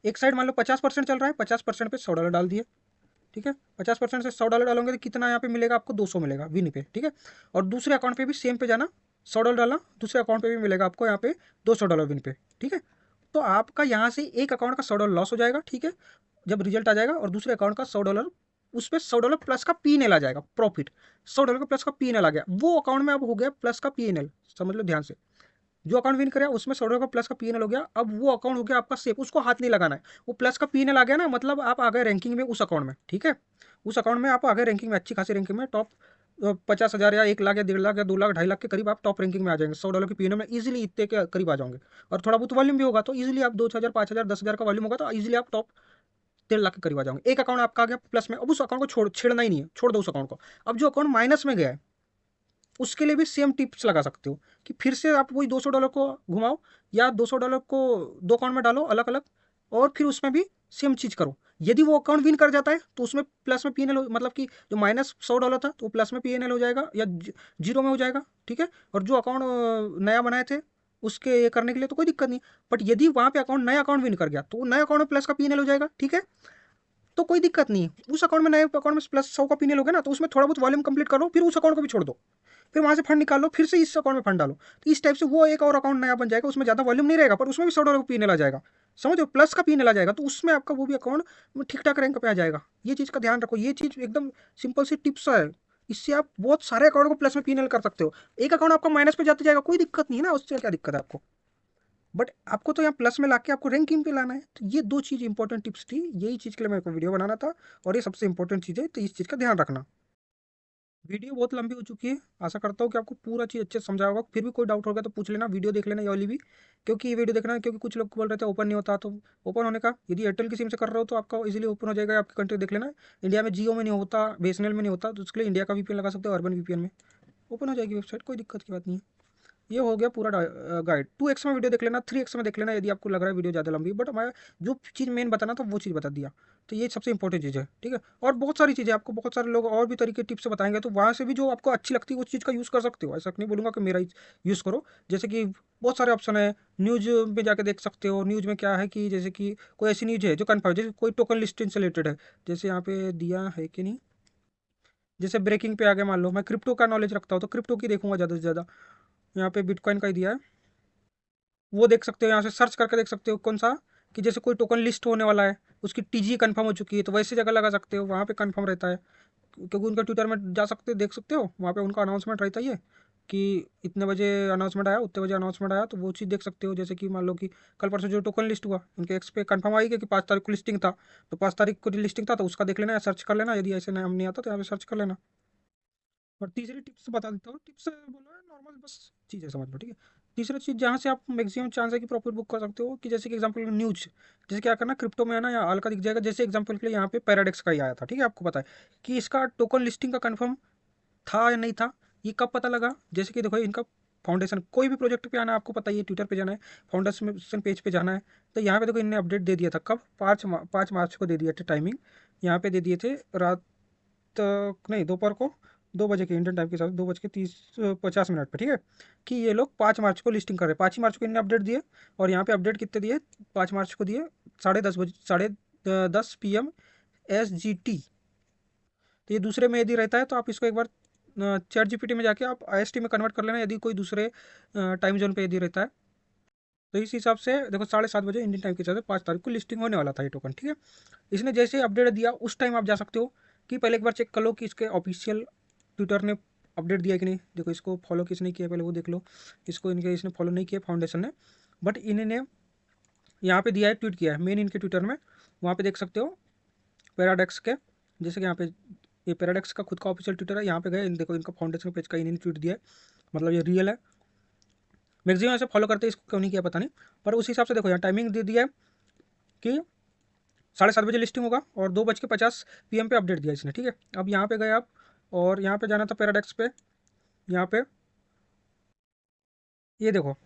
एक साइड मान लो 50% चल रहा है, 50% पे $100 डाल दिए, ठीक है। 50% से $100 डालोगे तो कितना यहाँ पे मिलेगा आपको, 200 मिलेगा विन पे, ठीक है। और दूसरे अकाउंट पे भी सेम पे जाना, $100 डालना, दूसरे अकाउंट पे भी मिलेगा आपको यहाँ पे $200 विन पे, ठीक है। तो आपका यहाँ से एक अकाउंट का $100 लॉस हो जाएगा, ठीक है, जब रिजल्ट आ जाएगा। और दूसरे अकाउंट का $100, उस पर $100 प्लस का पीएनएल आ जाएगा, प्रॉफिट। $100 का प्लस का पीएनएल आ गया, वो अकाउंट में अब हो गया प्लस का पीएनएल, समझ लो ध्यान से। जो अकाउंट विन करे उसमें $100 का प्लस का पीएनएल हो गया, अब वो अकाउंट हो गया आपका सेफ, उसको हाथ नहीं लगाना है। वो प्लस का पीएनएल आ गया ना, मतलब आप आ गए रैंकिंग में उस अकाउंट में, ठीक है। उस अकाउंट में आप आ गए रैंकिंग में, अच्छी खासी रैंकिंग में, टॉप 50,000 या 1 लाख या 1.5 लाख या 2 लाख 2.5 लाख के करीब आप टॉप रैंकिंग में आ जाएंगे। $100 की पीएनएल में इजीली इतने के करीब आ जाओगे। और थोड़ा बहुत वॉल्यूम भी होगा तो इजीली आप 2,000, 5,000, 10,000 का वॉल्यूम होगा तो इजीली आप टॉप 1.5 लाख के करीब आ जाओगे। एक अकाउंट आपका आ गया प्लस में, अब उस अकाउंट को छेड़ना ही नहीं है, छोड़ दो उस अकाउंट को। अब जो अकाउंट माइनस में गया है उसके लिए भी सेम टिप्स लगा सकते हो कि फिर से आप वही $200 को घुमाओ, या $200 को 2 अकाउंट में डालो अलग अलग, और फिर उसमें भी सेम चीज़ करो। यदि वो अकाउंट विन कर जाता है तो उसमें प्लस में पीएनएल, मतलब कि जो माइनस $100 था तो वो प्लस में पीएनएल हो जाएगा या जीरो में हो जाएगा, ठीक है। और जो अकाउंट नया बनाए थे उसके ये करने के लिए तो कोई दिक्कत नहीं। बट यदि वहाँ पे अकाउंट नया अकाउंट विन कर गया तो नया अकाउंट में प्लस का पीएनएल हो जाएगा, ठीक है। तो कोई दिक्कत नहीं, उस अकाउंट में नए अकाउंट में प्लस 100 का पीएनएल हो गया ना, तो उसमें थोड़ा बहुत वॉल्यूम कंप्लीट करो, फिर उस अकाउंट को भी छोड़ दो। फिर वहाँ से फंड निकाल लो, फिर से इस अकाउंट में फंड डालो। तो इस टाइप से वो एक और अकाउंट नया बन जाएगा, उसमें ज़्यादा वॉल्यूम नहीं रहेगा, पर उसमें भी $100 का पीने आ जाएगा, समझो, प्लस का पीने आ जाएगा, तो उसमें आपका वो भी अकाउंट ठीक ठाक रैंक पे आ जाएगा। ये चीज़ का ध्यान रखो, ये चीज़ एकदम सिंपल सी टिप्स है, इससे आप बहुत सारे अकाउंट को प्लस में पीएनएल कर सकते हो। एक अकाउंट आपका माइनस पे जाते जाएगा, कोई दिक्कत नहीं है ना, उससे क्या दिक्कत है आपको, बट आपको तो यहाँ प्लस में लाके आपको रैंकिंग पे लाना है। तो ये दो चीज़ इंपॉर्टेंट टिप्स थी, यही चीज़ के लिए मेरे को वीडियो बनाना था, और ये सबसे इंपॉर्टेंट चीज़ है, तो इस चीज़ का ध्यान रखना। वीडियो बहुत लंबी हो चुकी है, आशा करता हूँ कि आपको पूरा चीज़ अच्छे से समझा होगा। फिर भी कोई डाउट होगा तो पूछ लेना, वीडियो देख लेना ये वाली भी, क्योंकि ये वीडियो देखना है, क्योंकि कुछ लोग बोल रहे थे ओपन नहीं होता, तो ओपन होने का, यदि एयरटेल की सिम से कर रहे हो तो आपका इजीली ओपन हो जाएगा, आपकी कंट्री देख लेना। इंडिया में जियो में नहीं होता, बीएसएनएल में नहीं होता, तो उसके लिए इंडिया का वीपीएन लगा सकते हो, अर्बन वीपीएन में ओपन हो जाएगी वेबसाइट, कोई दिक्कत की बात नहीं है। ये हो गया पूरा गाइड। 2x में वीडियो देख लेना, 3x में देख लेना यदि आपको लग रहा है वीडियो ज़्यादा लंबी, बट मैं जो चीज़ मेन बताना था वो चीज़ बता दिया। तो ये सबसे इंपॉर्टेंट चीज़ है, ठीक है। और बहुत सारी चीज़ें आपको, बहुत सारे लोग और भी तरीके टिप्स से बताएंगे, तो वहाँ से भी जो आपको अच्छी लगती है उस चीज़ का यूज़ कर सकते हो, ऐसा नहीं बोलूँगा कि मेरा यूज़ करो। जैसे कि बहुत सारे ऑप्शन है, न्यूज़ में जाके देख सकते हो। न्यूज़ में क्या है कि जैसे कि कोई ऐसी न्यूज़ है जो कन्फर्म, जैसे कोई टोकन लिस्टिंग से रिलेटेड है, जैसे यहाँ पे दिया है कि नहीं, जैसे ब्रेकिंग पे आ गया, मान लो मैं क्रिप्टो का नॉलेज रखता हूँ तो क्रिप्टो की देखूंगा ज़्यादा से ज़्यादा। यहाँ पे बिटकॉइन का ही दिया है, वो देख सकते हो, यहाँ से सर्च करके देख सकते हो कौन सा, कि जैसे कोई टोकन लिस्ट होने वाला है, उसकी टीजी कंफर्म हो चुकी है, तो वैसे जगह लगा सकते हो, वहाँ पे कंफर्म रहता है। क्योंकि उनका ट्विटर में जा सकते देख सकते हो, वहाँ पे उनका अनाउंसमेंट रहता ही है कि इतने बजे अनाउंसमेंट आया, उतने बजे अनाउंसमेंट आया, तो वो चीज़ देख सकते हो। जैसे कि मान लो कि कल परसों जो टोकन लिस्ट हुआ, उनके एक्स पे कंफर्म आई कि 5 तारीख को लिस्टिंग था, तो 5 तारीख को लिस्टिंग था, तो उसका देख लेना या सर्च कर लेना, यदि ऐसे नाम नहीं आता तो यहाँ पे सर्च कर लेना। और तीसरी टिप्स बता देता हूँ, टिप्स बोलो है नॉर्मल, बस चीज़ें समझ लो, ठीक है। तीसरी चीज़ जहाँ से आप मैक्सिमम चांस है कि प्रॉफिट बुक कर सकते हो, कि जैसे कि एग्जांपल न्यूज, जैसे क्या करना, क्रिप्टो में है ना, यहाँ हल्का दिख जाएगा, जैसे एग्जांपल के लिए यहाँ पे पैराडेक्स का ही आया था, ठीक है, आपको पता है कि इसका टोकन लिस्टिंग का कंफर्म था या नहीं था। ये कब पता लगा, जैसे कि देखो इनका फाउंडेशन, कोई भी प्रोजेक्ट पे आना है आपको पता है, ये ट्विटर पे जाना है, फाउंडेशन पेज पे जाना है, तो यहाँ पे देखो इनने अपडेट दे दिया था, कब, 5 मार्च को दे दिया था टाइमिंग, यहाँ पे दे दिए थे रात, नहीं दोपहर को 2 बजे के इंडियन टाइम के हिसाब से, 2:50 पे, ठीक है, कि ये लोग 5 मार्च को लिस्टिंग कर रहे हैं। 5 ही मार्च को इन्हें अपडेट दिए, और यहाँ पे अपडेट कितने दिए, 5 मार्च को दिए 10:30 बजे, 10:10 PM SGT। तो ये दूसरे में यदि रहता है तो आप इसको एक बार चैट जीपीटी में जाके आप IST में कन्वर्ट कर लेना, यदि कोई दूसरे टाइम जोन पे यदि रहता है। तो इस हिसाब से देखो 7:30 बजे इंडियन टाइम के हिसाब से 5 तारीख को लिस्टिंग होने वाला था ये टोकन, ठीक है। इसने जैसे ही अपडेट दिया उस टाइम आप जा सकते हो, कि पहले एक बार चेक कर लो कि इसके ऑफिशियल ट्विटर ने अपडेट दिया कि नहीं। देखो इसको फॉलो किसने किया पहले वो देख लो, इसको इनके इसने फॉलो नहीं किया फाउंडेशन ने, बट इन्होंने यहाँ पे दिया है, ट्वीट किया है मेन इनके ट्विटर में, वहाँ पे देख सकते हो पैराडेक्स के, जैसे कि यहाँ पे ये पैराडेक्स का खुद का ऑफिशियल ट्विटर है, यहाँ पे गए देखो इनका फाउंडेशन पेज का इन्होंने ट्वीट दिया है, मतलब ये रियल है। मैक्सिमम ऐसे फॉलो करते हैं, इसको क्यों नहीं किया पता नहीं, पर उस हिसाब से देखो यहाँ टाइमिंग दे दिया है कि 7:30 बजे लिस्टिंग होगा, और 2:50 PM पे अपडेट दिया इसने, ठीक है। अब यहाँ पे गए आप, और यहाँ पे जाना था पैराडेक्स पे, यहाँ पे ये देखो,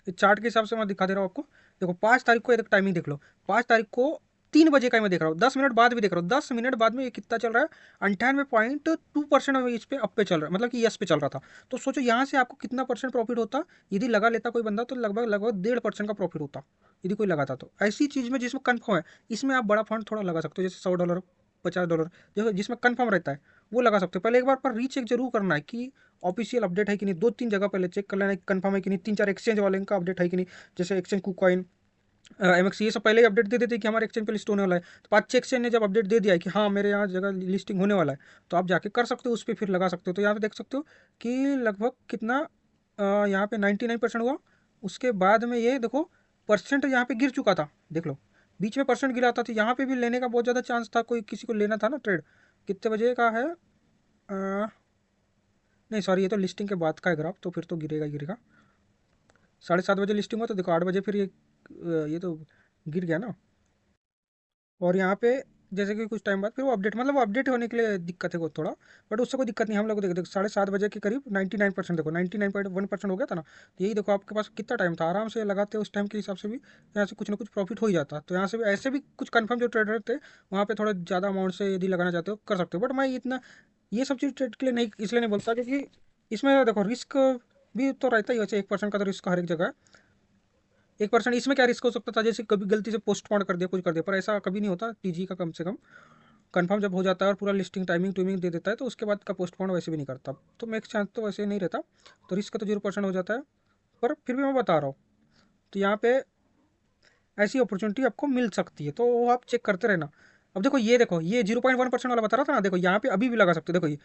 इस चार्ट के हिसाब से मैं दिखा दे रहा हूँ आपको। देखो 5 तारीख को, ये टाइमिंग देख लो, 5 तारीख को 3 बजे का मैं देख रहा हूँ, 10 मिनट बाद भी देख रहा हूँ, 10 मिनट बाद में ये कितना चल रहा है, 98.2% इस पे अप पे चल रहा है, मतलब कि यस पे चल रहा था। तो सोचो यहाँ से आपको कितना परसेंट प्रॉफिट होता, यदि लगा लेता कोई बंदा, तो लगभग लगभग 1.5% का प्रॉफिट होता, यदि कोई लगाता। तो ऐसी चीज़ में जिसमें कन्फर्म है, इसमें आप बड़ा फंड थोड़ा लगा सकते हो, जैसे $100 $50, देखो जिसमें कन्फर्म रहता है वो लगा सकते हो। पहले एक बार पर रीचेक जरूर करना है कि ऑफिशियल अपडेट है कि नहीं, 2-3 जगह पहले चेक कर लेना है कि कंफर्म है कि नहीं, 3-4 एक्सचेंज वाले का अपडेट है कि नहीं, जैसे एक्सचेंज कुकॉइन, MX, ये सब पहले ही अपडेट दे देते हैं कि हमारे एक्सचेंज पे लिस्ट होने वाला है। तो 5-6 एक्सचेंज ने जब अपडेट दे दिया है कि हाँ मेरे यहाँ जगह लिस्टिंग होने वाला है, तो आप जाके कर सकते हो, उस पर फिर लगा सकते हो। तो यहाँ पे देख सकते हो कि लगभग कितना यहाँ पे 99% हुआ। उसके बाद में ये देखो परसेंट यहाँ पे गिर चुका था, देख लो बीच में परसेंट गिरा था, तो यहाँ पे भी लेने का बहुत ज़्यादा चांस था, कोई किसी को लेना था ना ट्रेड। कितने बजे का है, नहीं सॉरी, ये तो लिस्टिंग के बाद का है ग्राफ, तो फिर तो गिरेगा ही गिरेगा। 7:30 बजे लिस्टिंग हुआ, तो देखो 8 बजे फिर ये तो गिर गया ना। और यहाँ पे जैसे कि कुछ टाइम बाद फिर वो अपडेट, मतलब वो अपडेट होने के लिए दिक्कत है वो थोड़ा, बट उससे कोई दिक्कत नहीं। हम लोग देखो 7:30 बजे के करीब 99%, देखो 99.1% हो गया था ना। तो यही देखो आपके पास कितना टाइम था, आराम से लगाते उस टाइम के हिसाब से भी यहाँ से कुछ ना कुछ प्रॉफिट हो ही जाता। तो यहाँ से भी ऐसे भी कुछ कन्फर्म जो ट्रेडर थे वहाँ पे थोड़ा ज़्यादा अमाउंट से यदि लगाना चाहते हो कर सकते हो, बट मैं इतना ये सब चीज़ ट्रेड के लिए नहीं, इसलिए नहीं बोलता क्योंकि इसमें देखो रिस्क भी तो रहता ही, वैसे 1% का तो रिस्क हर एक जगह है। 1% इसमें क्या रिस्क हो सकता था, जैसे कभी गलती से पोस्टपोन कर दिया, कुछ कर दिया, पर ऐसा कभी नहीं होता टीजी का, कम से कम। कंफर्म जब हो जाता है और पूरा लिस्टिंग टाइमिंग टूमिंग दे देता है तो उसके बाद का पोस्टपोन वैसे भी नहीं करता, तो मेक चांस तो वैसे नहीं रहता। तो रिस्क तो 0% हो जाता है, पर फिर भी मैं बता रहा हूँ। तो यहाँ पे ऐसी अपॉर्चुनिटी आपको मिल सकती है, तो वो आप चेक करते रहना। अब देखो ये 0.1% वाला बता रहा था ना, देखो यहाँ पे अभी भी लगा सकते हो। देखो ये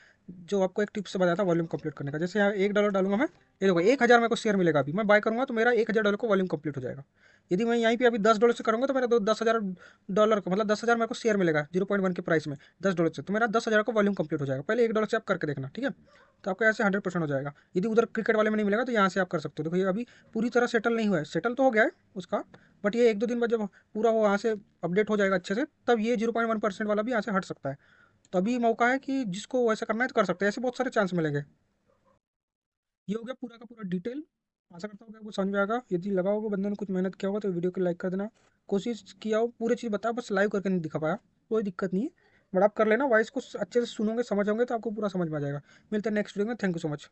जो आपको एक टिप्स बताया था वॉल्यूम कंप्लीट करने का, जैसे यहाँ $1 डालूंगा मैं, ये देखो 1000 मेरे को शेयर मिलेगा। अभी मैं बाय करूंगा तो मेरा $1000 को वॉल्यूम कंप्लीट हो जाएगा। यदि मैं यहीं पे अभी $10 से करूंगा तो मेरा $10,000 को, मतलब 10,000 मेरे को शेयर मिलेगा 0.1 के प्राइस में $10 से, तो मेरा 10,000 का वॉल्यूम कंप्लीट हो जाएगा। पहले $1 से आप करके देखना, ठीक है। तो आपको ऐसे 100% हो जाएगा। यदि उधर क्रिकेट वाले में नहीं मिलेगा तो यहाँ से आप कर सकते हो। देखो ये अभी पूरी तरह सेटल नहीं हुआ है, सेटल तो हो गया है उसका, बट ये 1-2 दिन बाद जब पूरा वो वहाँ से अपडेट हो जाएगा अच्छे से, तब ये 0.1% वाला भी यहाँ से हट सकता है। तो अभी मौका है कि जिसको वैसा करना है तो कर सकते हैं, ऐसे बहुत सारे चांस मिलेंगे। ये हो गया पूरा का पूरा डिटेल। आशा करता हूँ कि आपको समझ में आएगा। यदि लगा होगा बंदे ने कुछ मेहनत किया होगा तो वीडियो को लाइक कर देना। कोशिश किया हो पूरी चीज़ बताया, बस लाइव करके नहीं दिखा पाया, कोई दिक्कत नहीं है, बट आप कर लेना। वॉइस को अच्छे से सुनोगे समझोगे तो आपको पूरा समझ में आ जाएगा। मिलते हैं नेक्स्ट वीडियो में। Thank you so much.